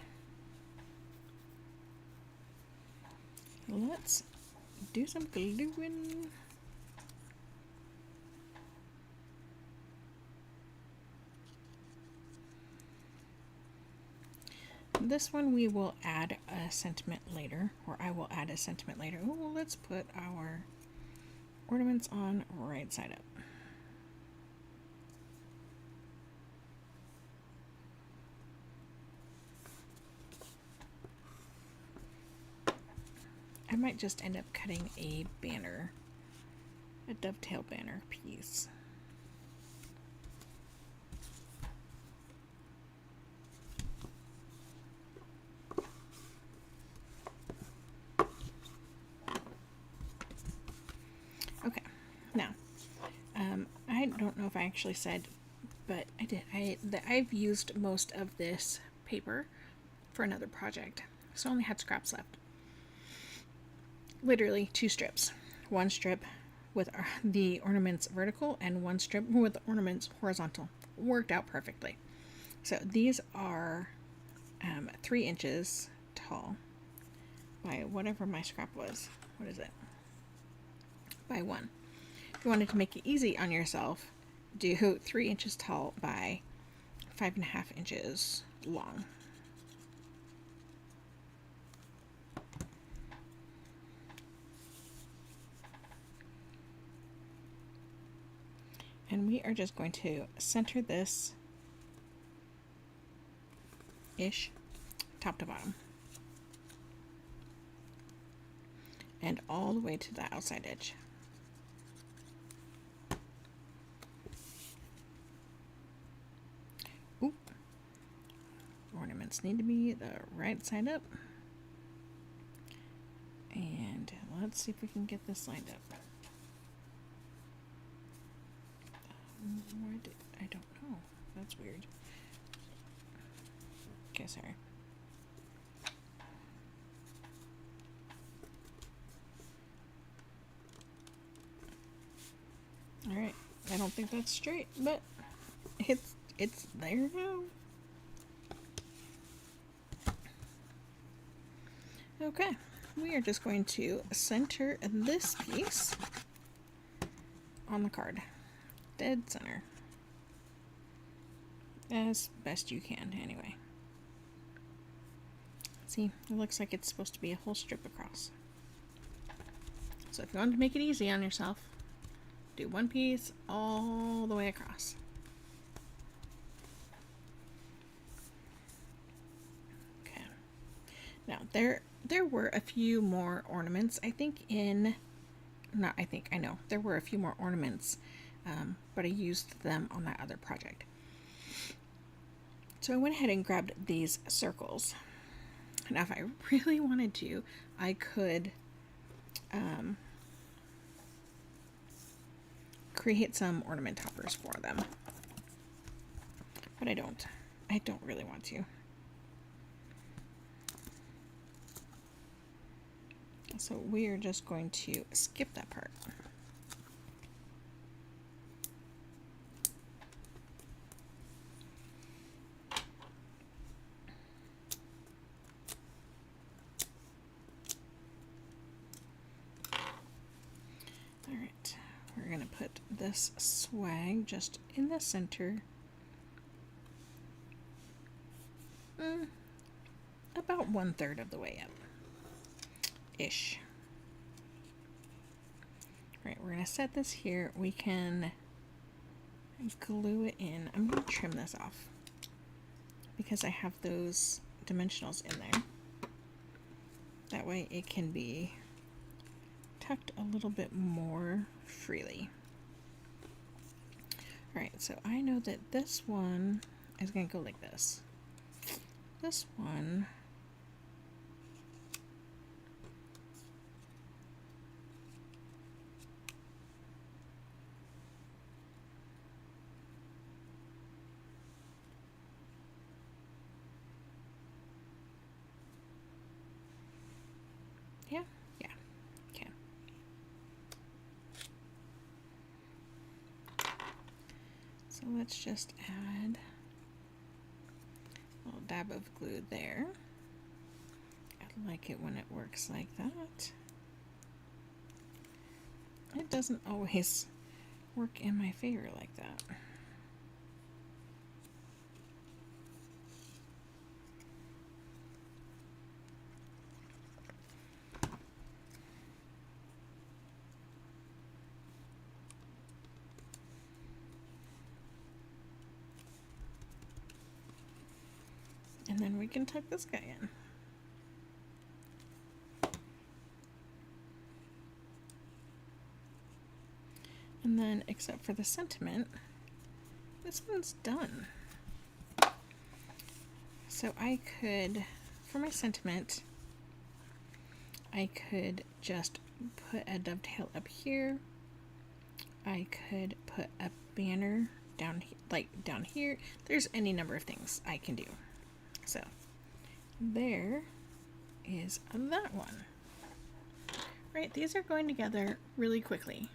let's do some gluing. This one we will add a sentiment later, or I will add a sentiment later. Oh, let's put our ornaments on right side up. I might just end up cutting a banner, a dovetail banner piece. Okay, now, I don't know if I actually said, but I did. I've used most of this paper for another project, so I only had scraps left. Literally 2 strips. One strip with the ornaments vertical and one strip with the ornaments horizontal. Worked out perfectly. So these are 3 inches tall by whatever my scrap was. What is it? By 1. If you wanted to make it easy on yourself, do 3 inches tall by 5.5 inches long. And we are just going to center this ish top to bottom and all the way to the outside edge. Oop. Ornaments need to be the right side up. And let's see if we can get this lined up. I don't know. That's weird. Okay, sorry. Alright, I don't think that's straight, but it's there now. Okay, we are just going to center this piece on the card. Dead center. As best you can, anyway. See, it looks like it's supposed to be a whole strip across. So if you want to make it easy on yourself, do one piece all the way across. Okay. Now, there were a few more ornaments. I know. There were a few more ornaments, but I used them on that other project. So I went ahead and grabbed these circles. Now, if I really wanted to, I could create some ornament toppers for them. But I don't. I don't really want to. So we are just going to skip that part. Alright, we're going to put this swag just in the center. About 1/3 of the way up. Ish. Right, we're going to set this here. We can glue it in. I'm going to trim this off because I have those dimensionals in there. That way it can be tucked a little bit more freely. Alright, so I know that this one is going to go like this. This one yeah, okay. So let's just add a little dab of glue there. I like it when it works like that. It doesn't always work in my favor like that. And then we can tuck this guy in. And then, except for the sentiment, this one's done. So I could, for my sentiment, I could just put a dovetail up here. I could put a banner down here. There's any number of things I can do. So there is that one. Right, these are going together really quickly.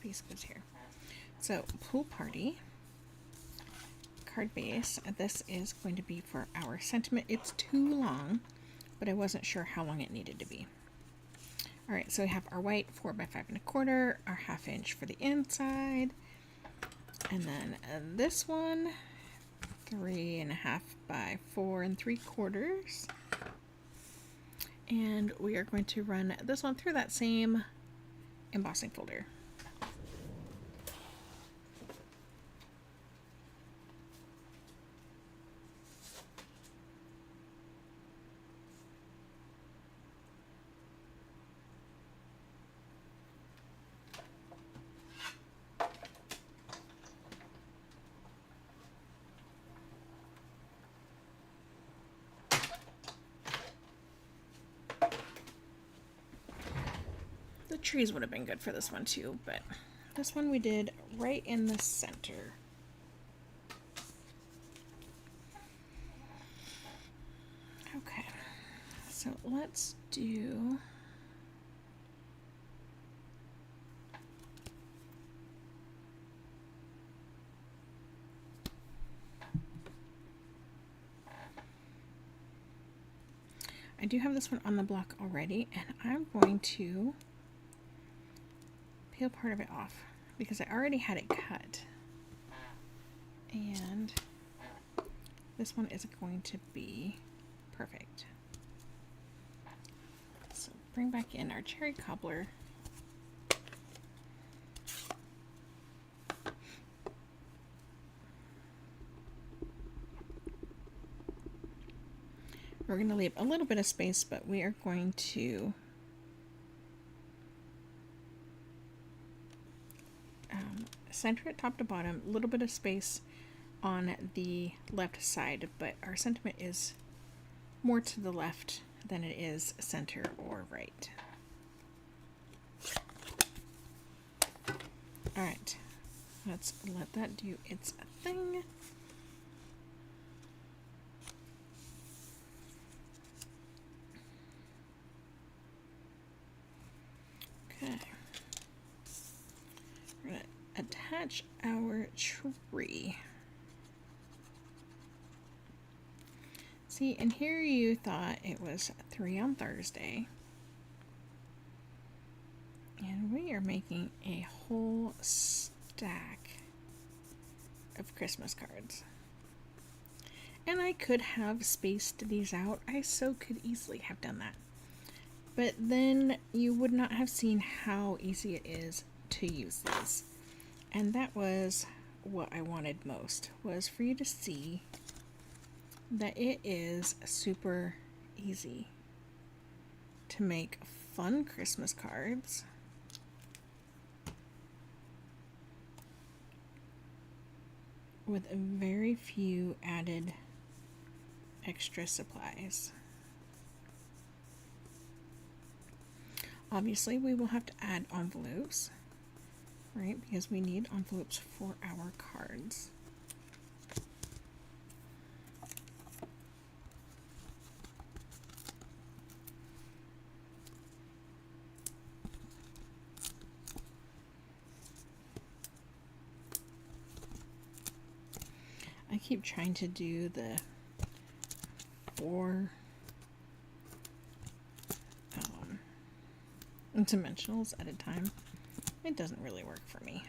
piece goes here. So, Pool Party card base. This is going to be for our sentiment. It's too long, but I wasn't sure how long it needed to be. All right, so we have our white 4 by 5 1/4, our 1/2 inch for the inside, and then this one 3.5 by 4 3/4. And we are going to run this one through that same embossing folder. The trees would have been good for this one too, but this one we did right in the center. Okay, so let's do I do have this one on the block already, and I'm going to peel part of it off because I already had it cut. And this one is going to be perfect. So bring back in our cherry cobbler. We're going to leave a little bit of space, but we are going to center it top to bottom, a little bit of space on the left side, but our sentiment is more to the left than it is center or right. All right, let's let that do its thing. Okay, we're going to attach our tree. See, and here you thought it was 3 on Thursday. And we are making a whole stack of Christmas cards. And I could have spaced these out. I so could easily have done that. But then you would not have seen how easy it is to use these. And that was what I wanted most, was for you to see that it is super easy to make fun Christmas cards with very few added extra supplies. Obviously, we will have to add envelopes, right? Because we need envelopes for our cards. I keep trying to do the 4 dimensionals at a time. It doesn't really work for me.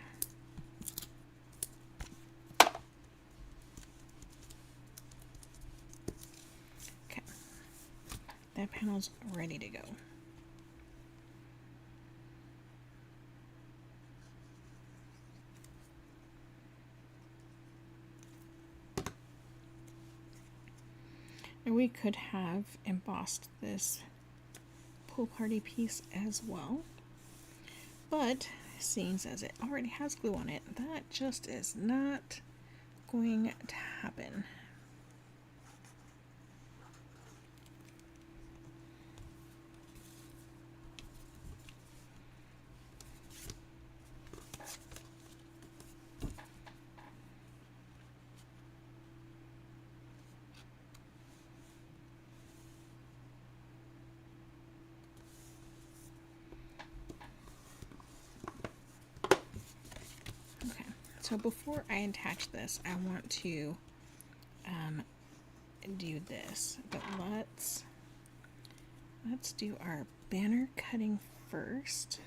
Okay, that panel's ready to go. And we could have embossed this Pool Party piece as well, but seeing as it already has glue on it, that just is not going to happen. So before I attach this, I want to do this, but let's do our banner cutting first.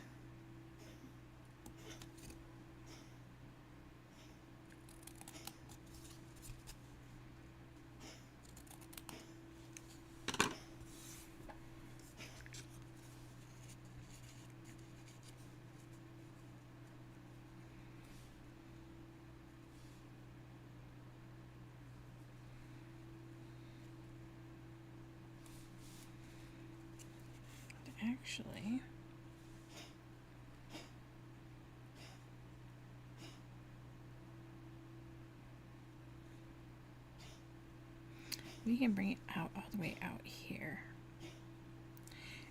Actually, we can bring it out all the way out here.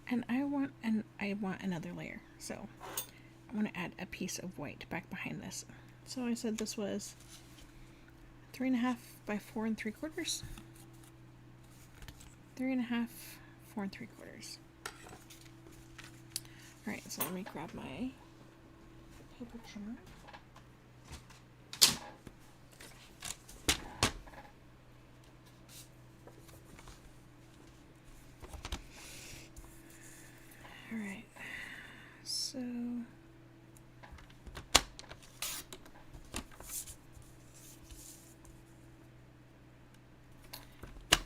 And I want another layer. So I want to add a piece of white back behind this. So I said this was 3.5 by 4 3/4. 3.5, 4 3/4. Alright, so let me grab my paper trimmer. Alright, so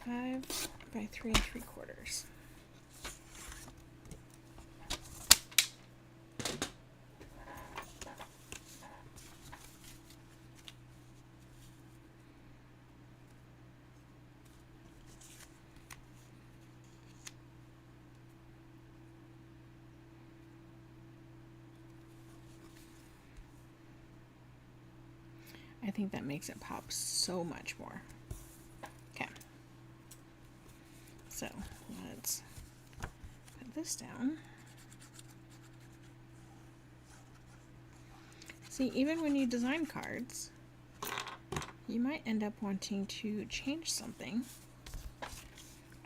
five by 3 3/4. I think that makes it pop so much more. Okay. So let's put this down. See, even when you design cards, you might end up wanting to change something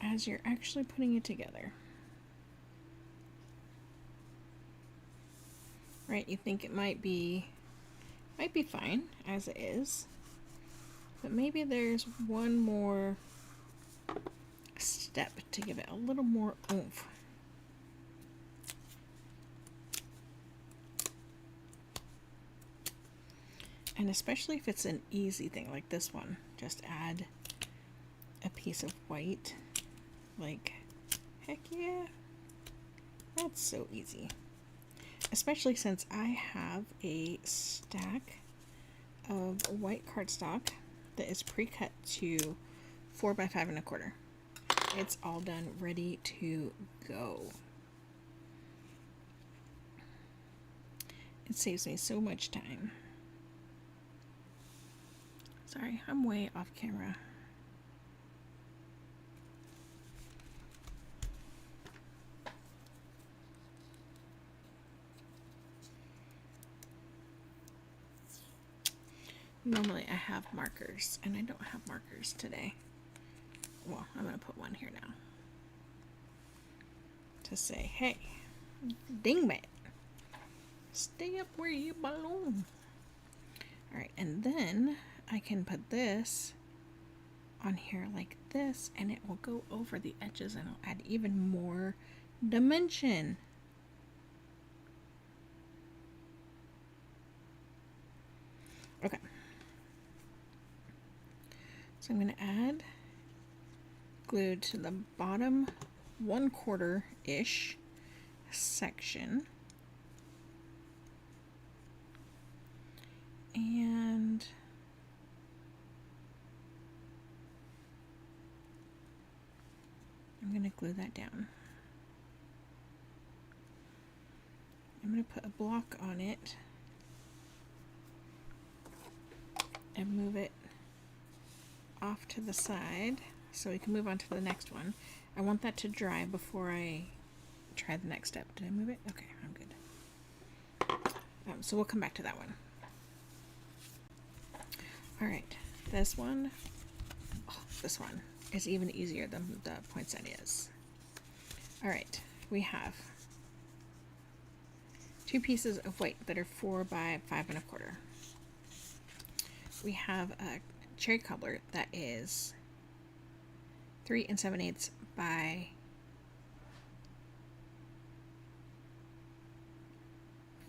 as you're actually putting it together. Right? You think it might be fine as it is, but maybe there's one more step to give it a little more oomph. And especially if it's an easy thing like this one, just add a piece of white. Like, heck yeah, that's so easy. Especially since I have a stack of white cardstock that is pre-cut to 4 by 5 1/4. It's all done, ready to go. It saves me so much time. Sorry, I'm way off camera. Normally I have markers, and I don't have markers today. Well, I'm going to put one here now. To say, hey, dingbat, stay up where you belong. Alright, and then I can put this on here like this, and it will go over the edges and it'll add even more dimension. Okay. So I'm going to add glue to the bottom 1/4-ish section. And I'm going to glue that down. I'm going to put a block on it and move it off to the side so we can move on to the next one. I want that to dry before I try the next step. Did I move it? Okay, I'm good. So we'll come back to that one. Alright, this one is even easier than the poinsettias. Alright, we have 2 pieces of white that are 4 by 5 1/4. we have a cherry cobbler that is 3 7/8 by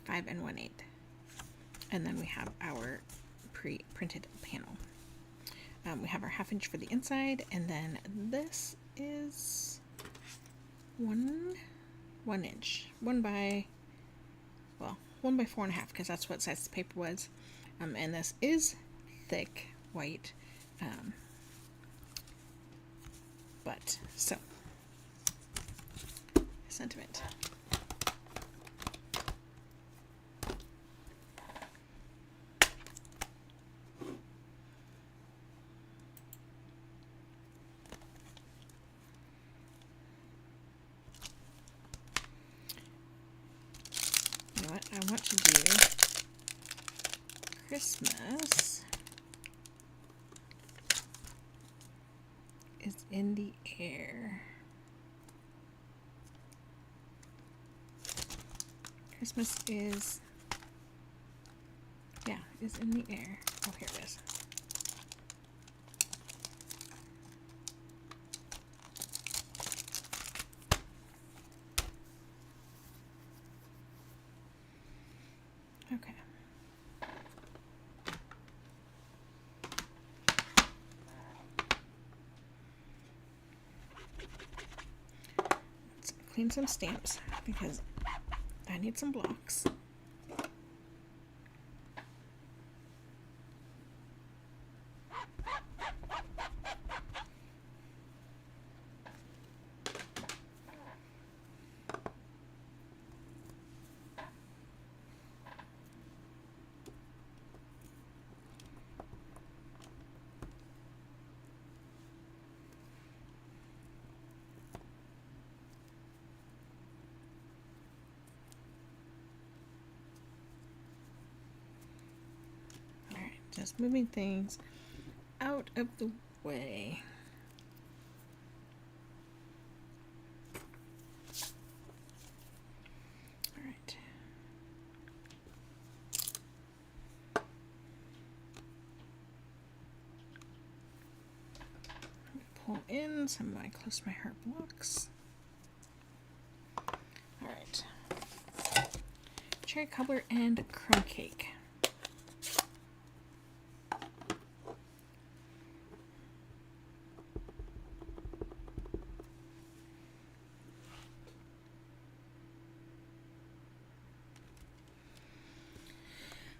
5 1/8. And then we have our pre-printed panel. We have our 1/2 inch for the inside, and then this is 1 inch, 1 by 4.5, because that's what size the paper was. And this is thick white, but so sentiment. You know what? I want to do Christmas is in the air. Christmas is in the air. Oh, here it is. Okay. Let's clean some stamps because I need some blocks. Just moving things out of the way. All right. Pull in some of my close to my heart blocks. All right. Cherry cobbler and crumb cake.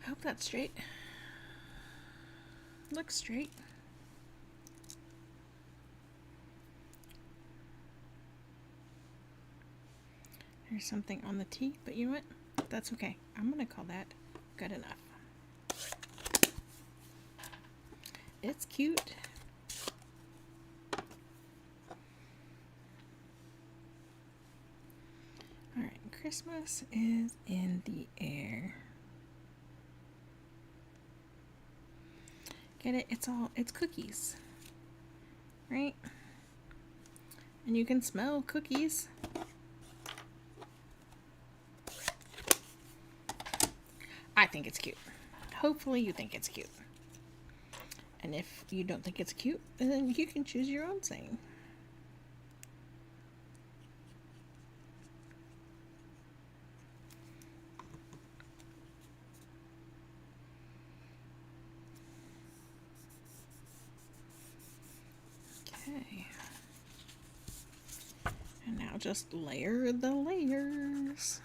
I hope that's straight. Looks straight. There's something on the T, but you know what? That's okay. I'm gonna call that good enough. It's cute. Alright, Christmas is in the air. Get it? It's cookies. Right? And you can smell cookies. I think it's cute. Hopefully you think it's cute. And if you don't think it's cute, then you can choose your own saying. Okay. And now just layer the layers.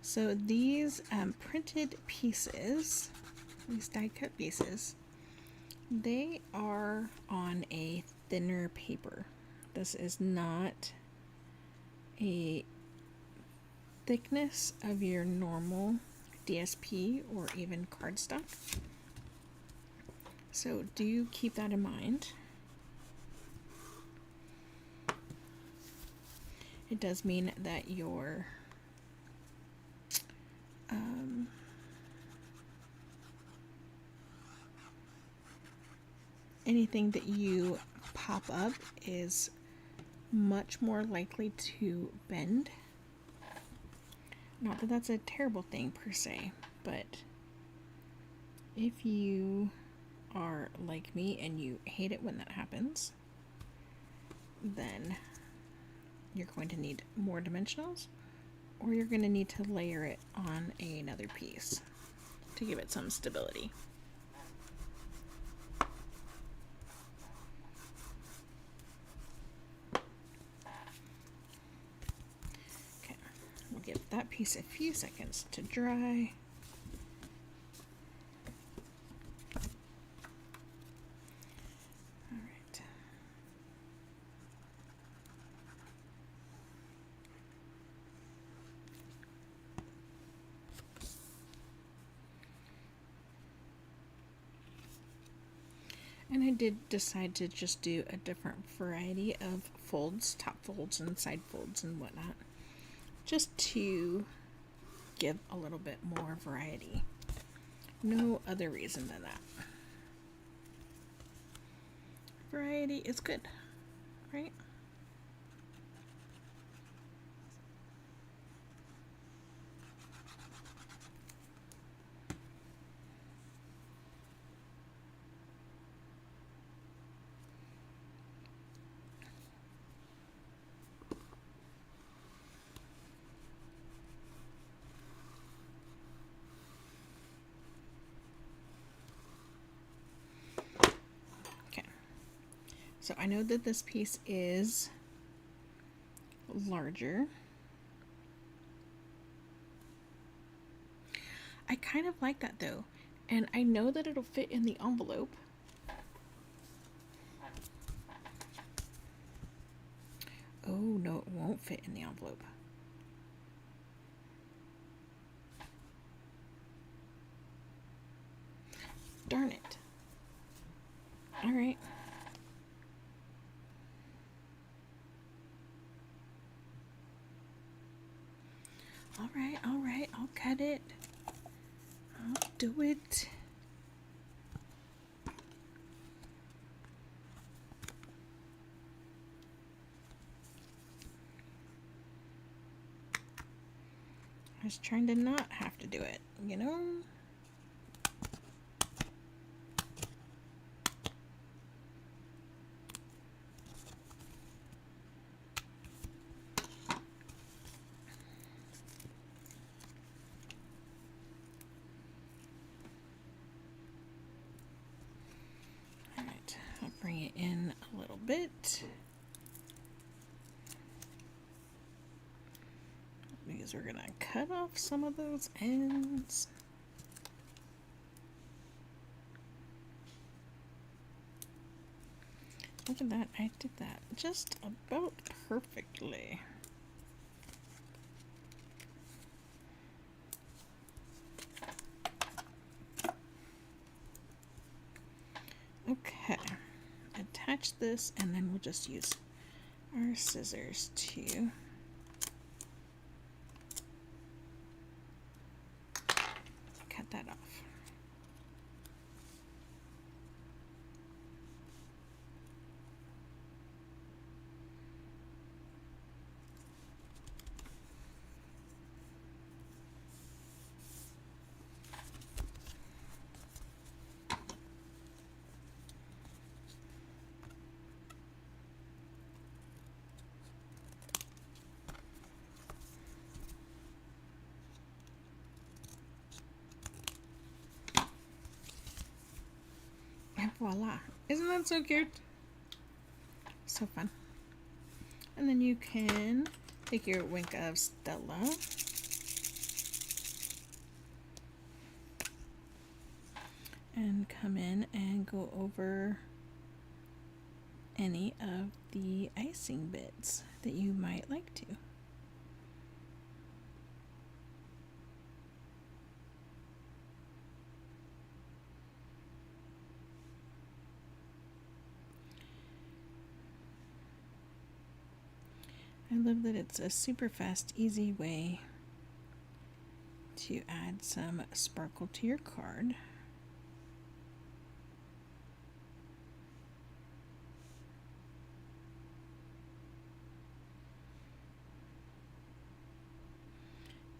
So these printed pieces, these die cut pieces, they are on a thinner paper. This is not a thickness of your normal DSP or even cardstock. So do keep that in mind. It does mean that your anything that you pop up is much more likely to bend. Not that that's a terrible thing per se, but If you are like me and you hate it when that happens, then you're going to need more dimensionals, or you're going to need to layer it on another piece to give it some stability. Okay, we'll give that piece a few seconds to dry. And I did decide to just do a different variety of folds, top folds and side folds and whatnot, just to give a little bit more variety. No other reason than that. Variety is good, right? So I know that this piece is larger. I kind of like that though, and I know that it'll fit in the envelope. Oh no, it won't fit in the envelope. Darn it. All right. All right, I'll cut it. I'll do it. I was trying to not have to do it, you know? Alright, I'll bring it in a little bit. Because we're gonna cut off some of those ends. Look at that, I did that just about perfectly. Okay, attach this and then we'll just use our scissors to cut that off. And voila. Isn't that so cute? So fun. And then you can take your wink of Stella and come in and go over any of the icing bits that you might like to. I love that it's a super fast, easy way to add some sparkle to your card.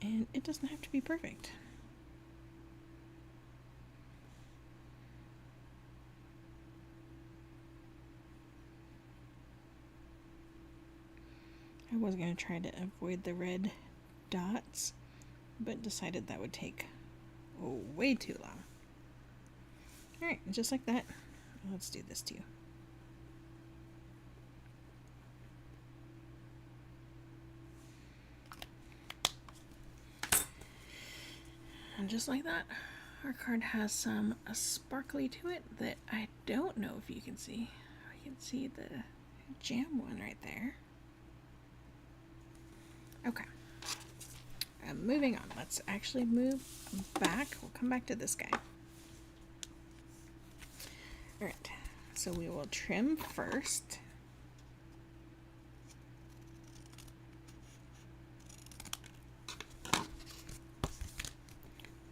And it doesn't have to be perfect. I was going to try to avoid the red dots, but decided that would take way too long. Alright, just like that, let's do this too. And just like that, our card has some sparkly to it that I don't know if you can see. You can see the jam one right there. Okay. Moving on. Let's actually move back. We'll come back to this guy. Alright. So we will trim first.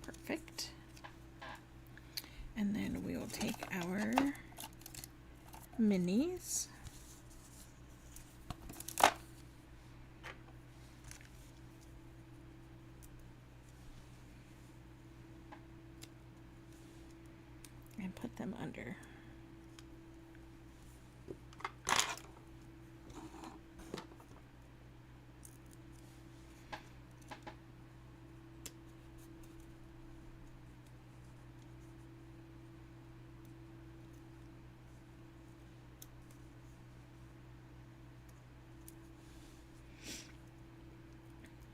Perfect. And then we will take our minis. And put them under.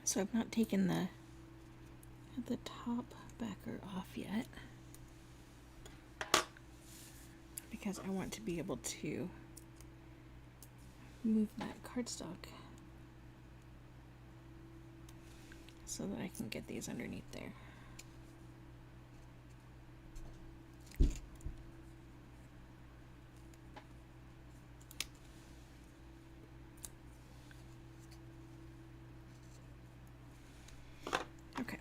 So I've not taken the top backer off yet, because I want to be able to move that cardstock so that I can get these underneath there. Okay.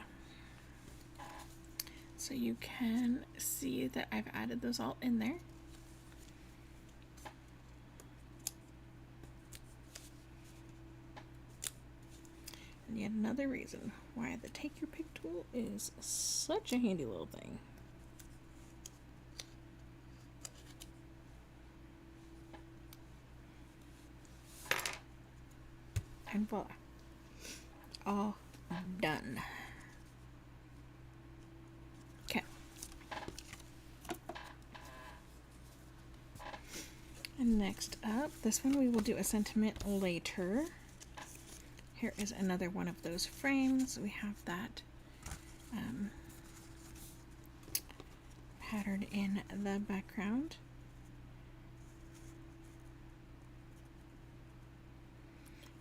So you can see that I've added those all in there. And yet another reason why the Take Your Pick tool is such a handy little thing. And voila. All done. Okay. And next up, this one we will do a sentiment later. Here is another one of those frames. We have that pattern in the background.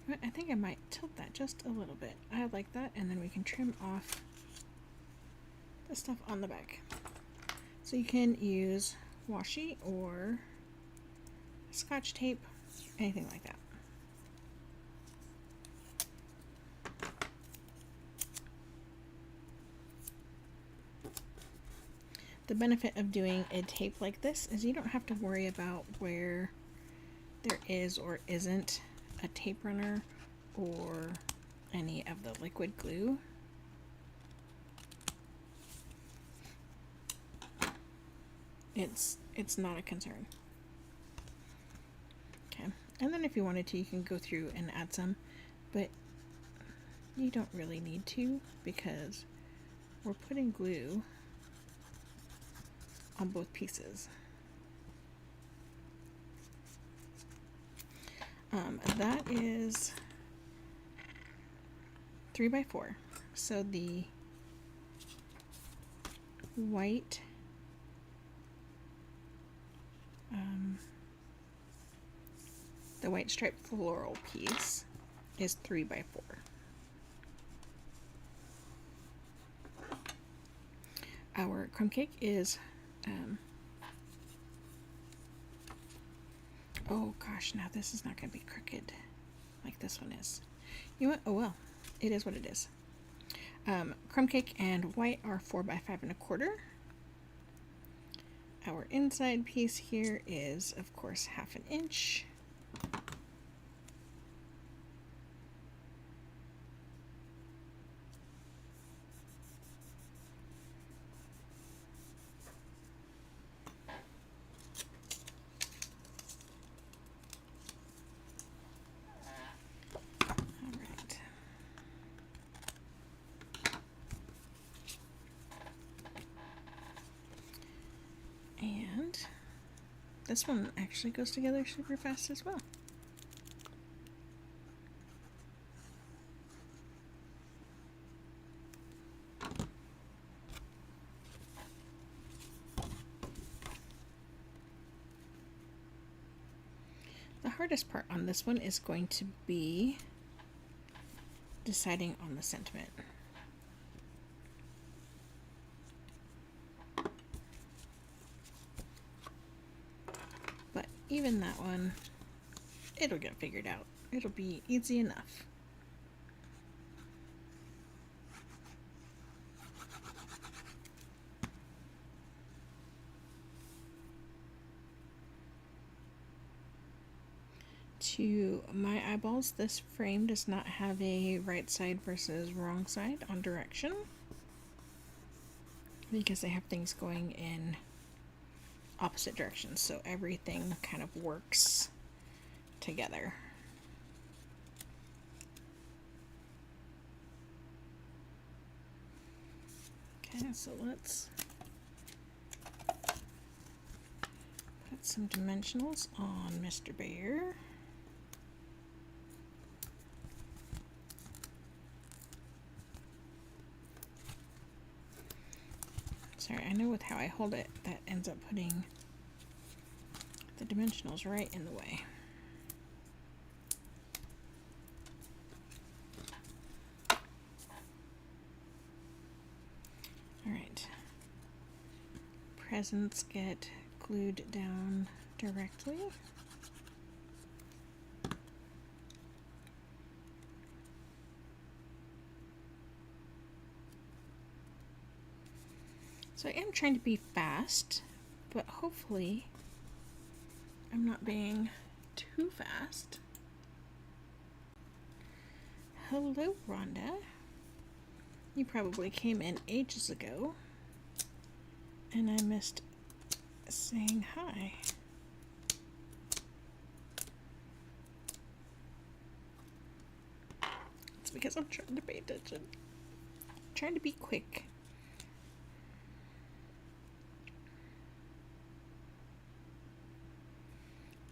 But I think I might tilt that just a little bit. I like that, and then we can trim off the stuff on the back. So you can use washi or Scotch tape, anything like that. The benefit of doing a tape like this is you don't have to worry about where there is or isn't a tape runner or any of the liquid glue. It's not a concern. Okay, and then if you wanted to, you can go through and add some, but you don't really need to because we're putting glue on both pieces. That is 3x4. So the white striped floral piece is 3x4. Our crumb cake is oh gosh, now this is not going to be crooked like this one is. You know what? Oh well, it is what it is. Crumb cake and white are 4x5 1/4. Our inside piece here is, of course, 1/2 inch. This one actually goes together super fast as well. The hardest part on this one is going to be deciding on the sentiment. But even that one, it'll get figured out. It'll be easy enough. To my eyeballs, this frame does not have a right side versus wrong side on direction, because they have things going in opposite directions, so everything kind of works together. Okay, so let's put some dimensionals on Mr. Bear. Sorry, I know with how I hold it, that ends up putting the dimensionals right in the way. Alright. Presents get glued down directly. So I am trying to be fast, but hopefully I'm not being too fast. Hello, Rhonda. You probably came in ages ago, and I missed saying hi. It's because I'm trying to pay attention. I'm trying to be quick.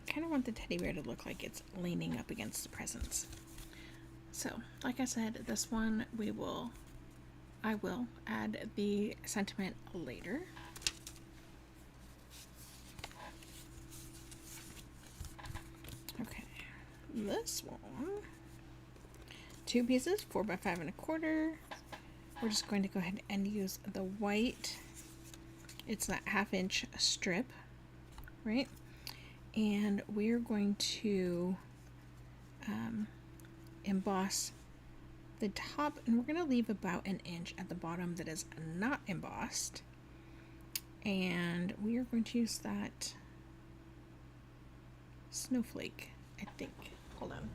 I kind of want the teddy bear to look like it's leaning up against the presents. So, like I said, this one I will add the sentiment later. Okay, this one, 2 pieces, 4 by 5 1/4. We're just going to go ahead and use the white. It's that 1/2 inch strip, right? And we're going to emboss the top, and we're going to leave about 1 inch at the bottom that is not embossed. And we are going to use that snowflake, I think. Hold on.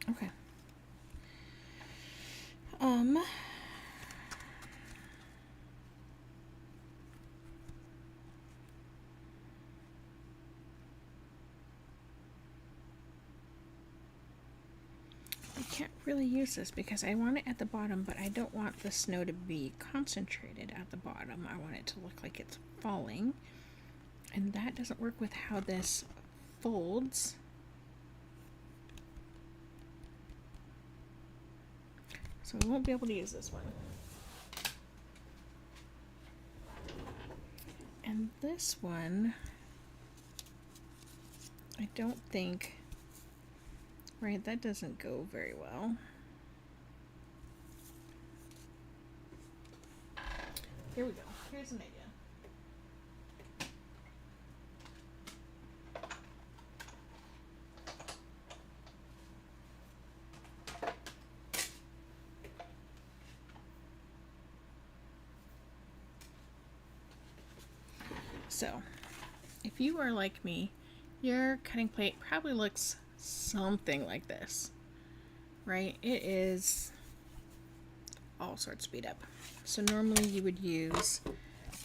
Okay. I can't really use this because I want it at the bottom, but I don't want the snow to be concentrated at the bottom. I want it to look like it's falling, and that doesn't work with how this folds. So we won't be able to use this one. And this one, I don't think, right, that doesn't go very well. Here we go. Here's an idea. So, if you are like me, your cutting plate probably looks something like this, right? It is all sorts speed up. So normally you would use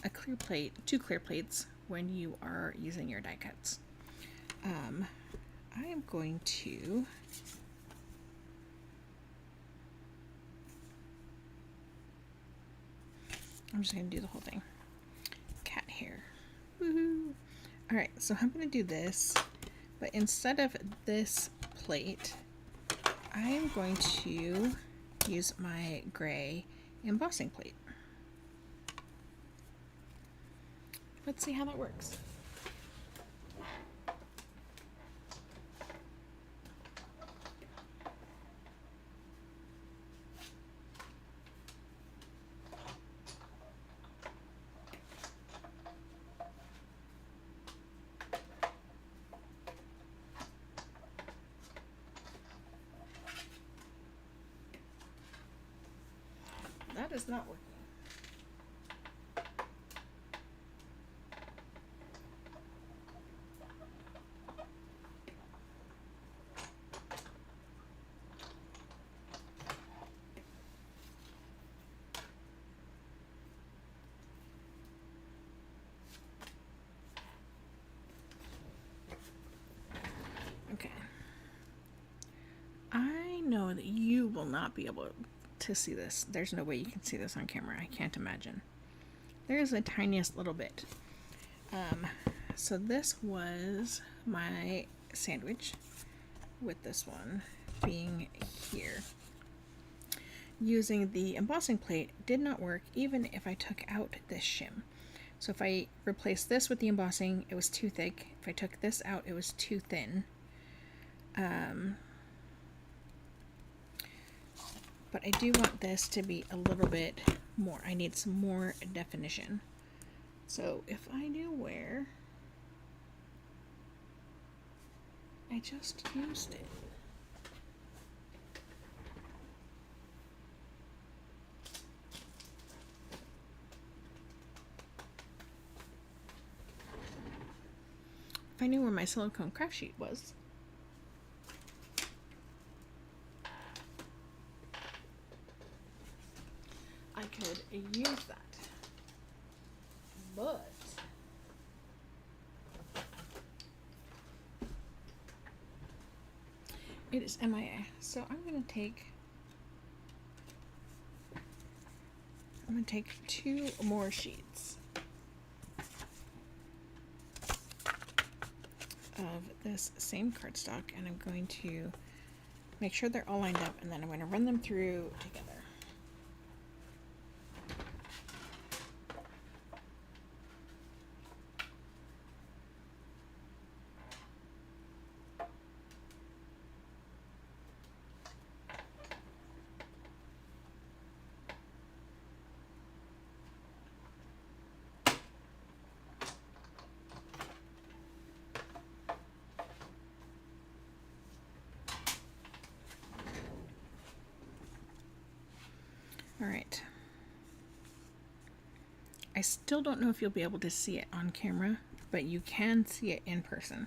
a clear plate, 2 clear plates when you are using your die cuts. I am going to I'm just going to do the whole thing. Cat hair. Woohoo! Alright, so I'm going to do this, but instead of this plate, I am going to use my gray embossing plate. Let's see how that works. That is not working. Okay. I know that you will not be able to see this. There's no way you can see this on camera. I can't imagine. There's the tiniest little bit. So this was my sandwich, with this one being here. Using the embossing plate did not work even if I took out this shim. So if I replaced this with the embossing, it was too thick. If I took this out, it was too thin. But I do want this to be a little bit more. I need some more definition. So if I do where I just used it. If I knew where my silicone craft sheet was. I could use that. But it is MIA. So I'm going to take 2 more sheets of this same cardstock, and I'm going to make sure they're all lined up, and then I'm going to run them through together. All right. I still don't know if you'll be able to see it on camera, but you can see it in person.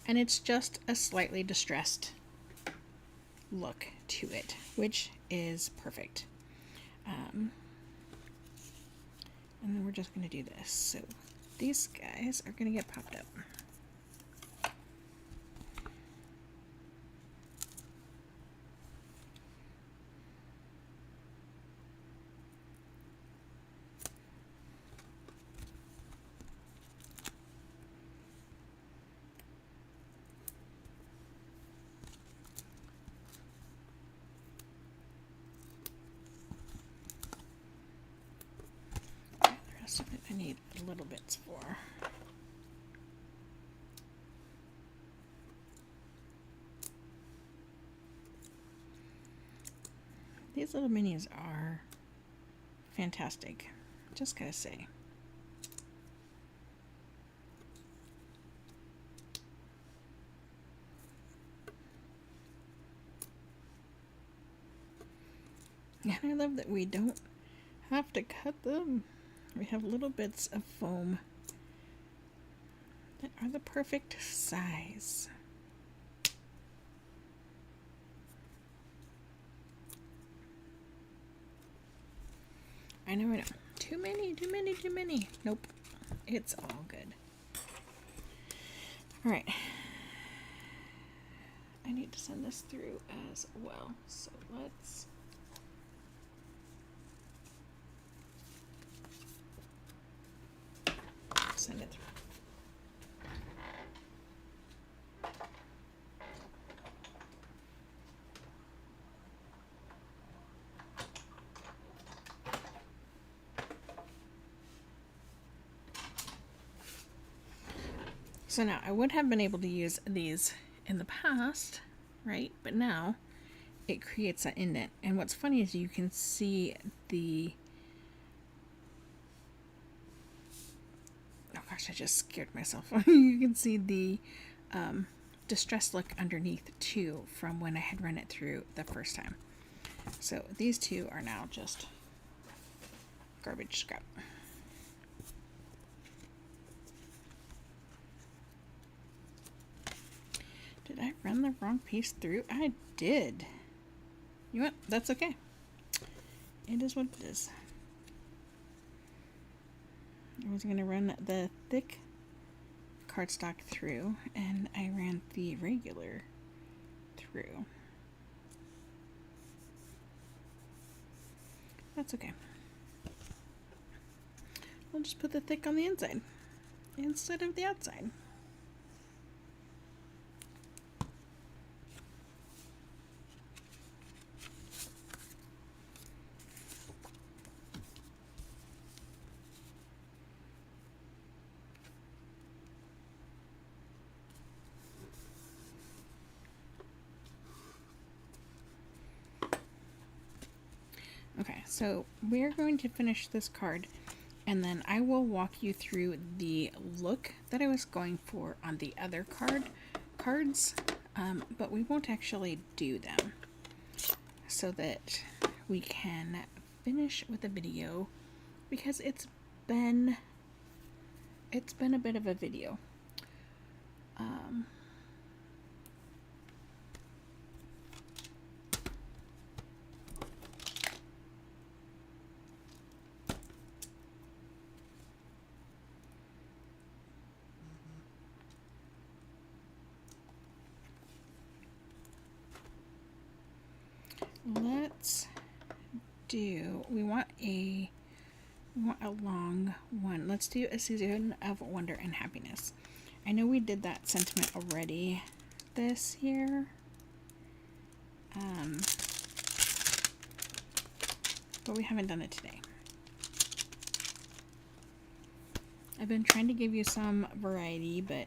And it's just a slightly distressed look to it, which is perfect. And then we're just going to do this. So these guys are going to get popped up. I need little bits for. These little minis are fantastic, just gotta say. And I love that we don't have to cut them. We have little bits of foam that are the perfect size. I know. Too many. Nope. It's all good. All right. I need to send this through as well. So let's send it through. So now I would have been able to use these in the past, right? But now it creates an indent. And what's funny is you can see the... Oh gosh, I just scared myself. You can see the distress look underneath too from when I had run it through the first time. So these two are now just garbage scrap. Did I run the wrong piece through? I did. You know what? That's okay. It is what it is. I was going to run the thick cardstock through, and I ran the regular through. That's okay. We'll just put the thick on the inside instead of the outside. Okay, so we're going to finish this card, and then I will walk you through the look that I was going for on the other cards, but we won't actually do them so that we can finish with a video, because it's been a bit of a video. Let's do, we want a long one. Let's do a season of wonder and happiness. I know we did that sentiment already this year. But we haven't done it today. I've been trying to give you some variety, but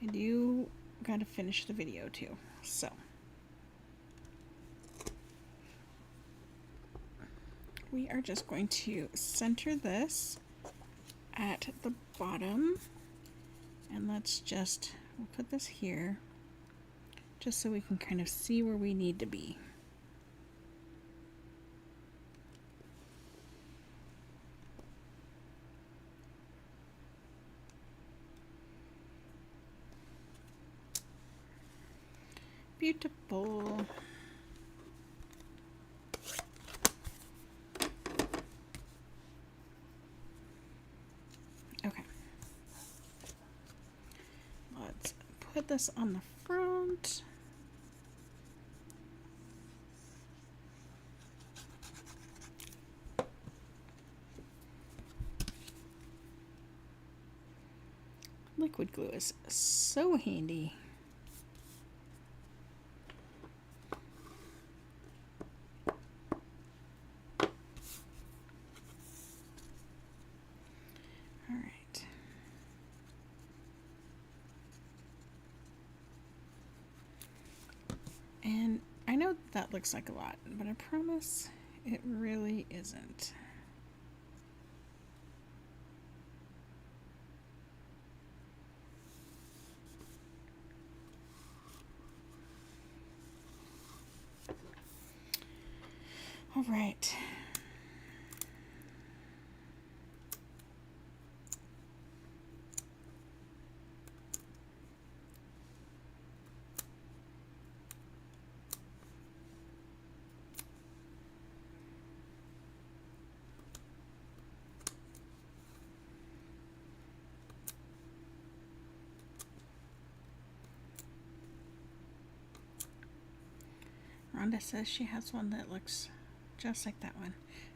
I do gotta finish the video too. So we are just going to center this at the bottom, and let's just, we'll put this here just so we can kind of see where we need to be. Beautiful. Okay. Let's put this on the front. Liquid glue is so handy. And I know that looks like a lot, but I promise it really isn't. All right. Rhonda says she has one that looks just like that one.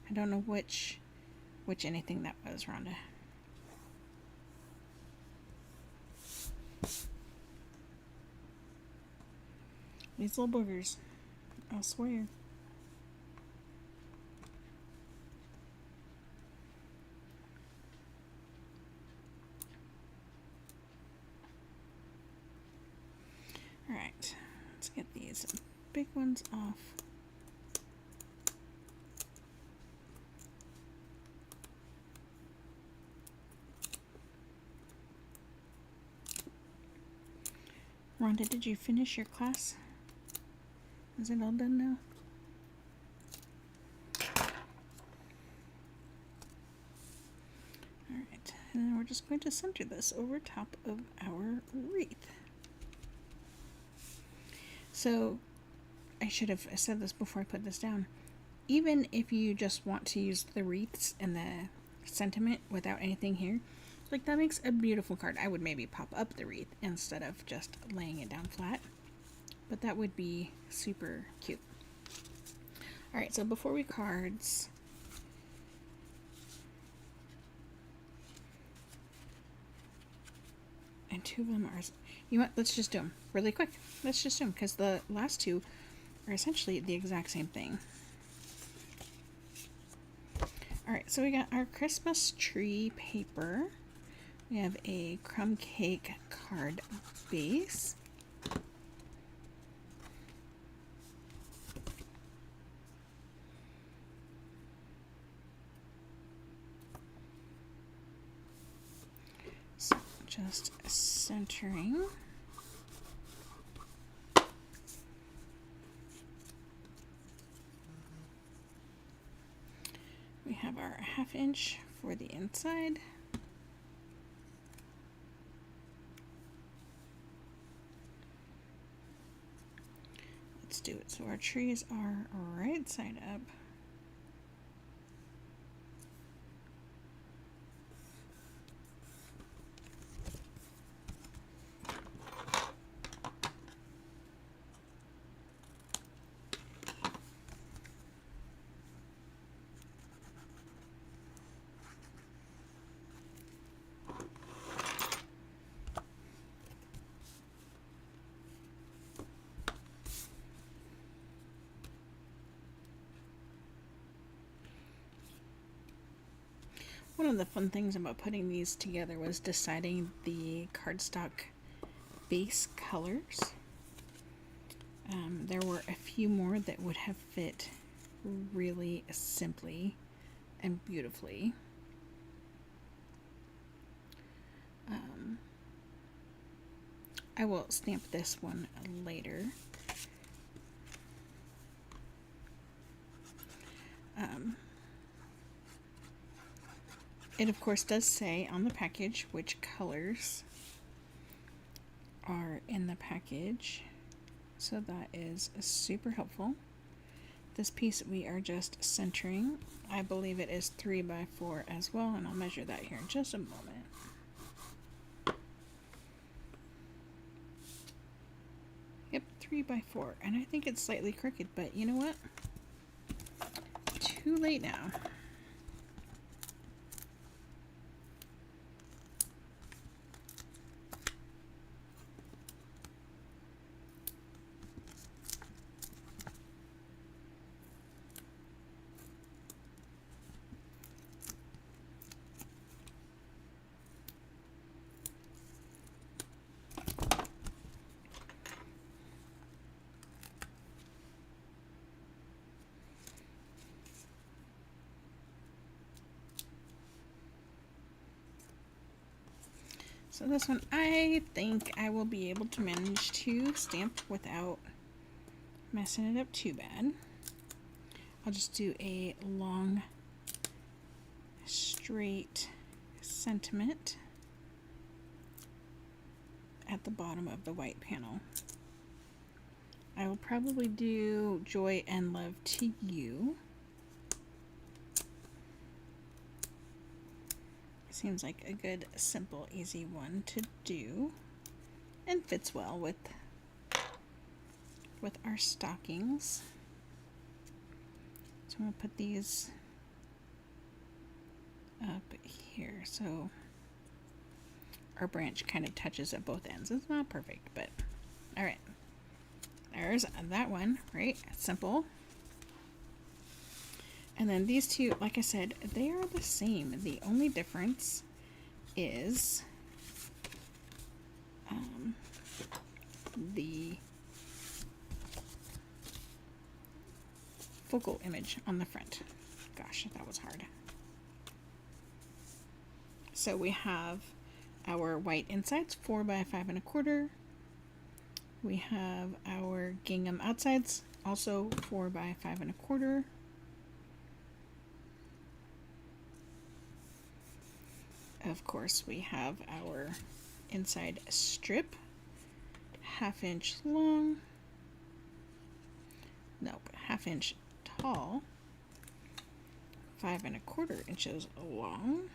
I don't know which anything that was, Rhonda. These little boogers, I swear. Alright, let's get these big ones off. Rhonda, did you finish your class? Is it all done now? Alright, and then we're just going to center this over top of our wreath. So, I should have said this before I put this down. Even if you just want to use the wreaths and the sentiment without anything here, like that makes a beautiful card. I would maybe pop up the wreath instead of just laying it down flat, but that would be super cute. Alright, so before we cards, and two of them are, you know what, let's just do them really quick. Let's just do them, because the last two are essentially the exact same thing. Alright, so we got our Christmas tree paper. We have a crumb cake card base. So just centering. We have our 1/2 inch for the inside. Let's do it so our trees are right side up. One of the fun things about putting these together was deciding the cardstock base colors. There were a few more that would have fit really simply and beautifully. I will stamp this one later. It of course does say on the package which colors are in the package, so that is super helpful. This piece we are just centering. I believe it is 3 by 4 as well, and I'll measure that here in just a moment. Yep, 3 by 4, and I think it's slightly crooked, but you know what? Too late now. So this one, I think I will be able to manage to stamp without messing it up too bad. I'll just do a long, straight sentiment at the bottom of the white panel. I will probably do joy and love to you. Seems like a good, simple, easy one to do, and fits well with with our stockings. So I'm going to put these up here so our branch kind of touches at both ends. It's not perfect, but all right. There's that one, right? Simple. And then these two, like I said, they are the same. The only difference is the focal image on the front. Gosh, that was hard. So we have our white insides, 4 by 5 1/4. We have our gingham outsides, also 4 by 5 1/4. Of course, we have our inside strip, 1/2 inch long, nope, 1/2 inch tall, 5 1/4 inches long.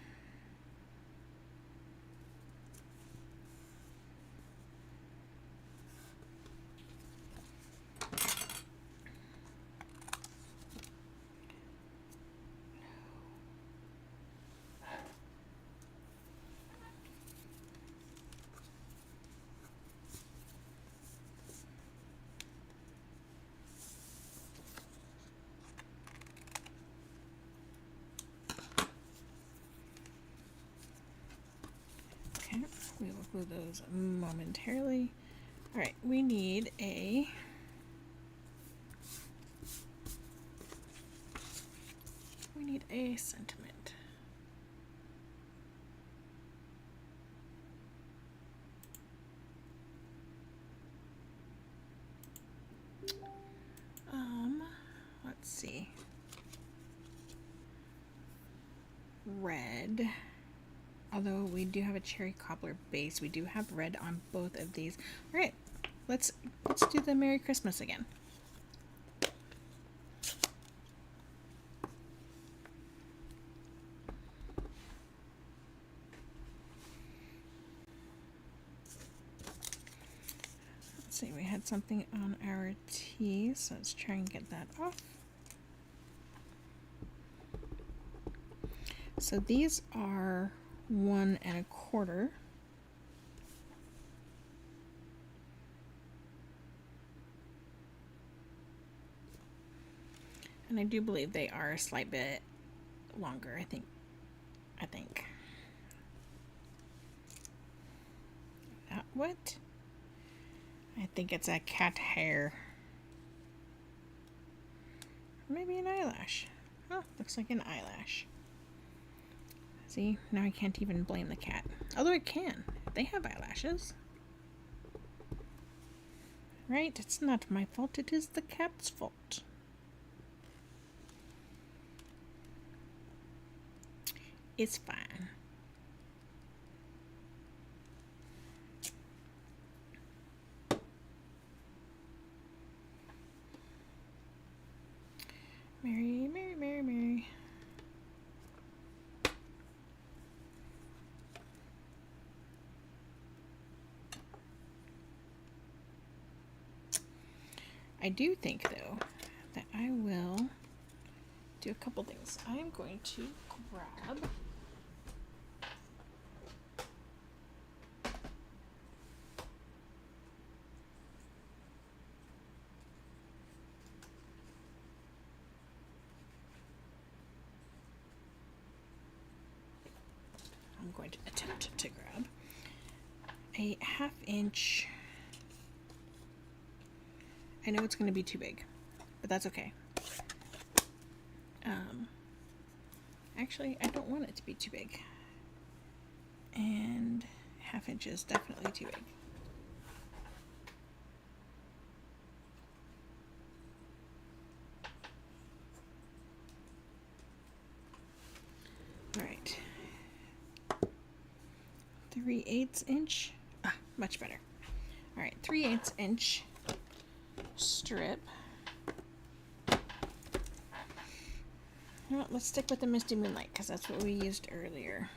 Okay, we will glue those momentarily. All right, we need a sentiment. Let's see. Red. Although we do have a cherry cobbler base, we do have red on both of these. All right, let's do the Merry Christmas again. Let's see, we had something on our T, so let's try and get that off. So these are 1 1/4. And I do believe they are a slight bit longer, I think. What? I think it's a cat hair. Maybe an eyelash. Oh, looks like an eyelash. See, now I can't even blame the cat. Although it can. They have eyelashes. Right? It's not my fault. It is the cat's fault. It's fine. Mary, Mary, Mary, Mary. I do think, though, that I will do a couple things. I'm going to grab attempt to grab a 1/2 inch. I know it's going to be too big, but that's okay. Actually, I don't want it to be too big. And 1/2 inch is definitely too big. All right. 3/8 inch. Much better. All right, 3/8 inch strip. Well, let's stick with the Misty Moonlight because that's what we used earlier.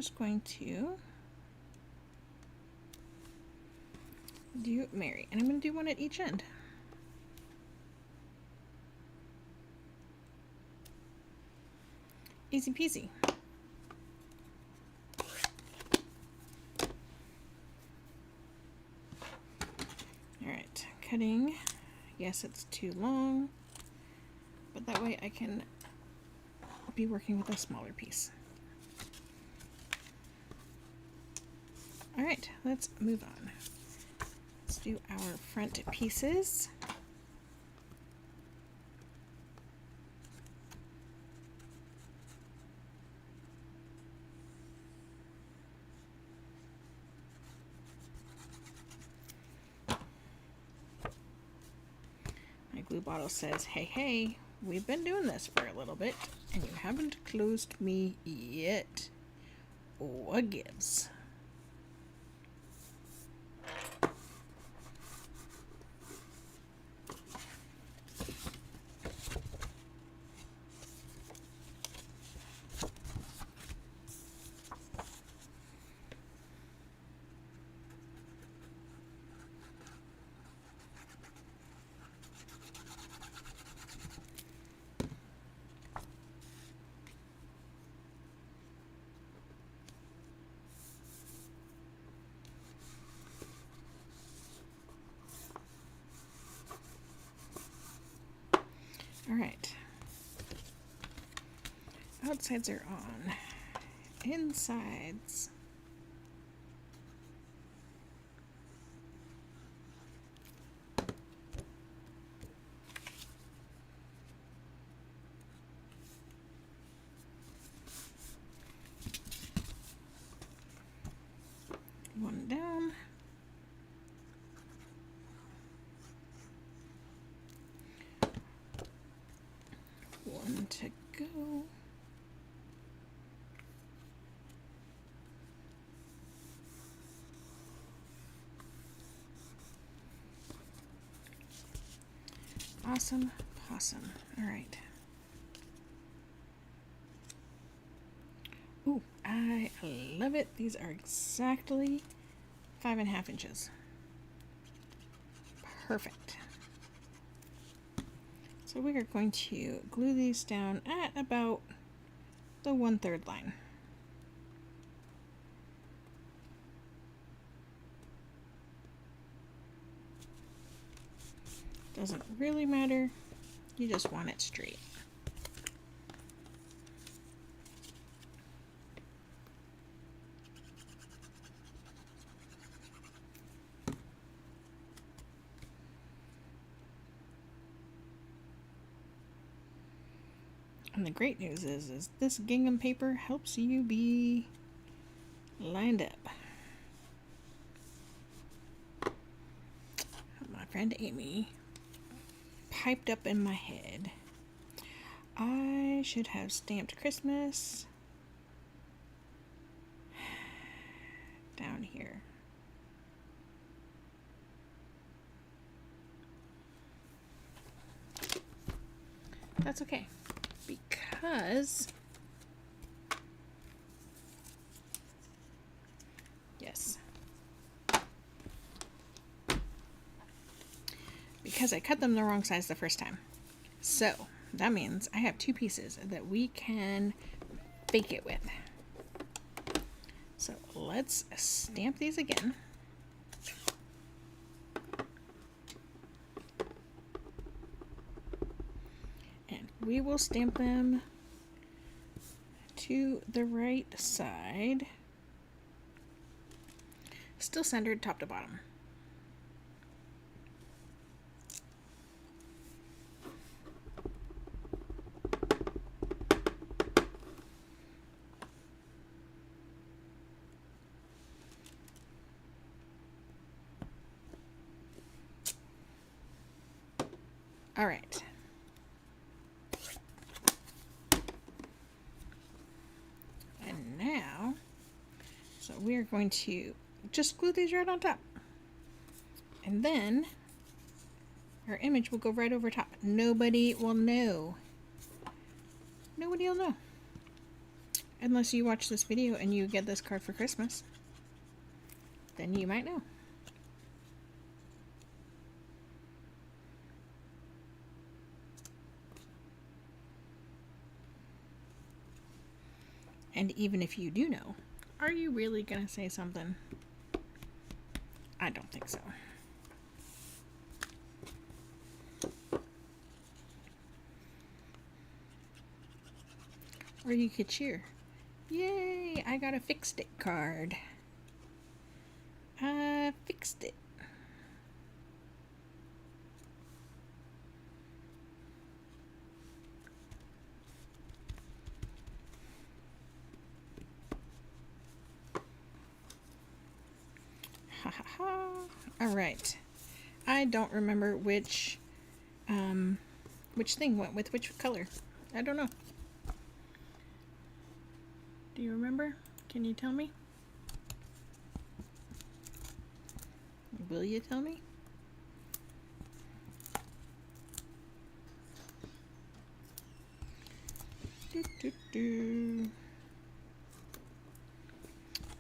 just going to do Mary, and I'm going to do one at each end. Easy peasy. Alright, cutting. Yes, it's too long, but that way I can be working with a smaller piece. Alright, let's move on. Let's do our front pieces. My glue bottle says, hey, hey, we've been doing this for a little bit, and you haven't closed me yet. What gives? All right. Outsides are on. Insides. One down. One to go. Awesome possum. All right. Ooh, I love it. These are exactly 5.5 inches. Perfect. So we are going to glue these down at about the 1/3 line. Doesn't really matter. You just want it straight. And the great news is this gingham paper helps you be lined up. My friend Amy piped up in my head, I should have stamped Christmas down here. That's okay, because yes, because I cut them the wrong size the first time. So that means I have 2 pieces that we can fake it with. So let's stamp these again. And we will stamp them to the right side. Still centered top to bottom. All right. And now, so we are going to just glue these right on top. And then our image will go right over top. Nobody will know. Nobody will know. Unless you watch this video and you get this card for Christmas. Then you might know. And even if you do know, are you really going to say something? I don't think so. Or you could cheer. Yay, I got a Fixed It card. Fixed it. Ha ha ha. Alright. I don't remember which thing went with which color. I don't know. Do you remember? Can you tell me? Will you tell me?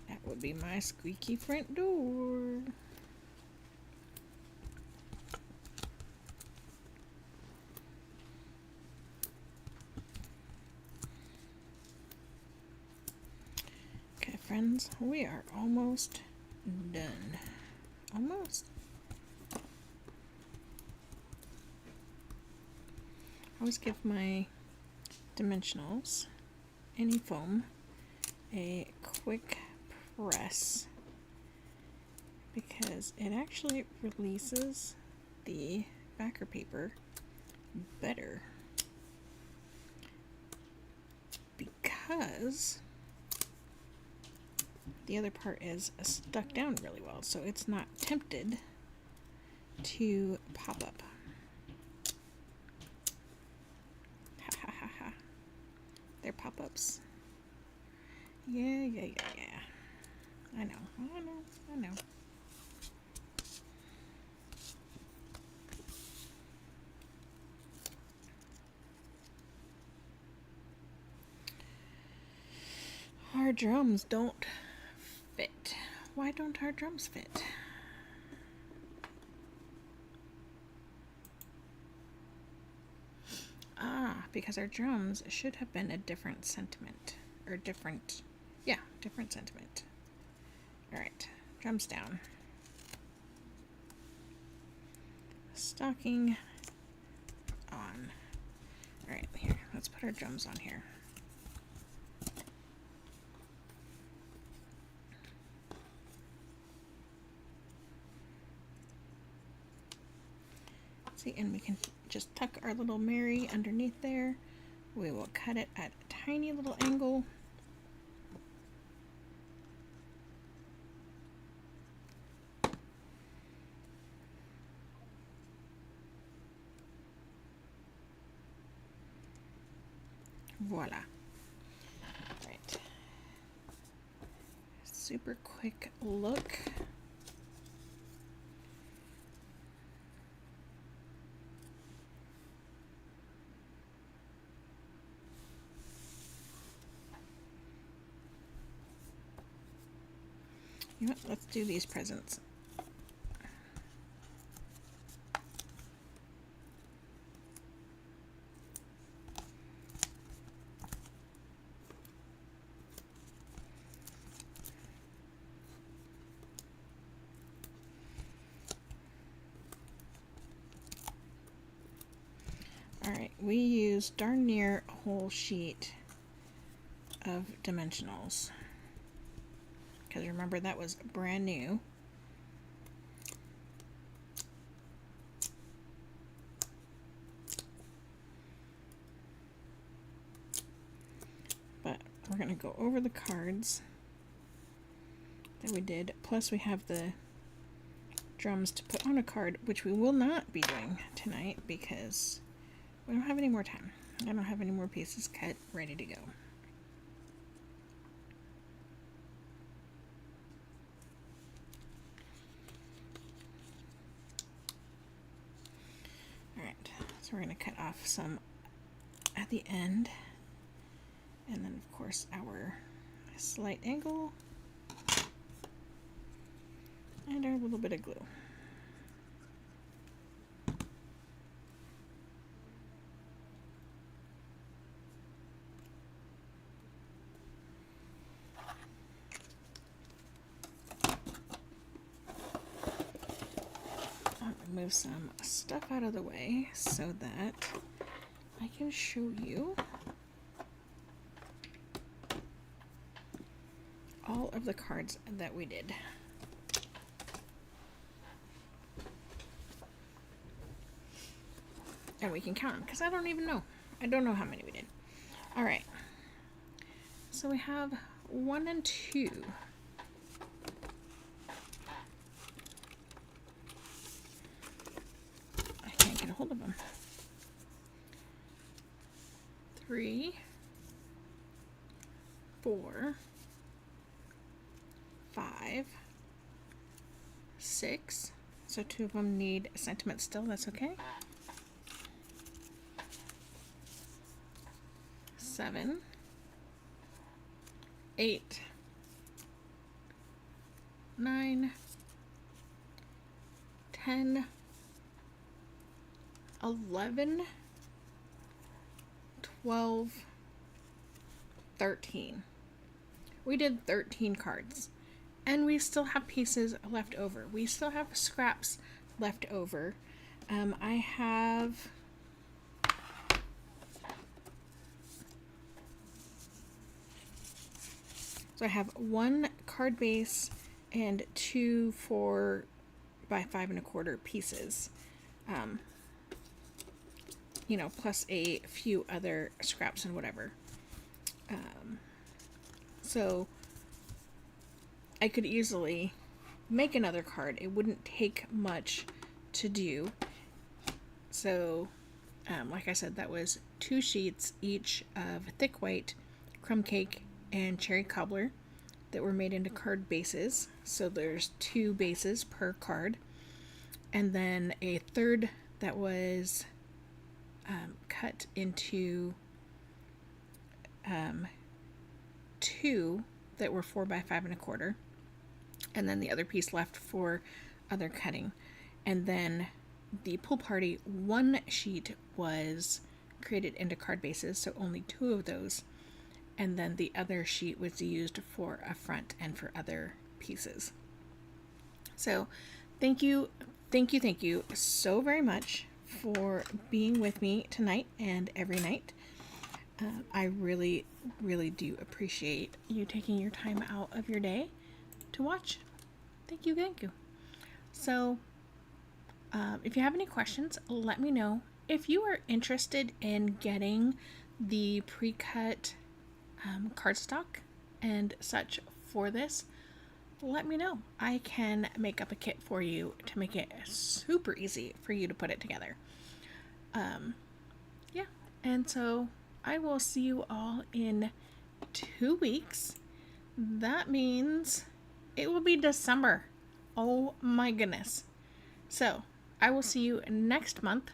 That would be my squeaky front door. Okay, friends, we are almost done. Almost. I always give my dimensionals, any foam, a quick press because it actually releases the backer paper better, because the other part is stuck down really well, so it's not tempted to pop up. Ha ha ha ha. They're pop-ups. Yeah. I know. Our drums don't fit. Why don't our drums fit? Because our drums should have been a different sentiment. Or different sentiment. Alright, drums down. Stocking on. Alright, here, let's put our drums on here. See, and we can just tuck our little Mary underneath there. We will cut it at a tiny little angle. Voila. Right. Super quick look. You know what? Let's do these presents. Alright, we use darn near a whole sheet of dimensionals. Because remember, that was brand new. But we're going to go over the cards that we did. Plus we have the drums to put on a card, which we will not be doing tonight because we don't have any more time. I don't have any more pieces cut, ready to go. Alright, so we're going to cut off some at the end. And then, of course, our slight angle and our little bit of glue. Move some stuff out of the way so that I can show you all of the cards that we did. And we can count them because I don't even know. I don't know how many we did. All right. So we have 1 and 2. Get a hold of them. 3, 4, 5, 6. So 2 of them need sentiment still. That's okay. 7, 8, 9, 10, 11, 12, 13. We did 13 cards. And we still have pieces left over. We still have scraps left over. I have... So I have 1 card base and 2 4 by 5 1/4 pieces. You know, plus a few other scraps and whatever. So I could easily make another card. It wouldn't take much to do. So, like I said, that was 2 sheets each of thick white, crumb cake, and cherry cobbler that were made into card bases. So there's 2 bases per card. And then a third that was cut into 2 that were 4 by 5 1/4, and then the other piece left for other cutting. And then the pool party 1 sheet was created into card bases, so only 2 of those, and then the other sheet was used for a front and for other pieces. So thank you so very much for being with me tonight and every night. I really do appreciate you taking your time out of your day to watch. Thank you. So if you have any questions, let me know. If you are interested in getting the pre-cut cardstock and such for this, let me know. I can make up a kit for you to make it super easy for you to put it together. Yeah, and so I will see you all in 2 weeks. That means it will be December. Oh my goodness. So I will see you next month,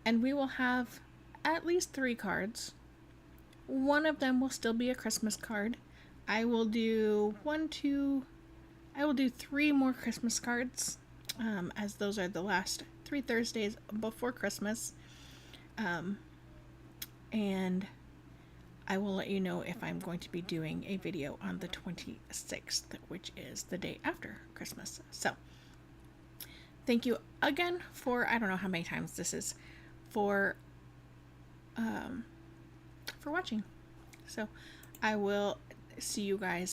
and we will have at least 3 cards. One of them will still be a Christmas card. I will do 3 more Christmas cards, as those are the last 3 Thursdays before Christmas. And I will let you know if I'm going to be doing a video on the 26th, which is the day after Christmas. So thank you again for, I don't know how many times this is, for watching. So I will see you guys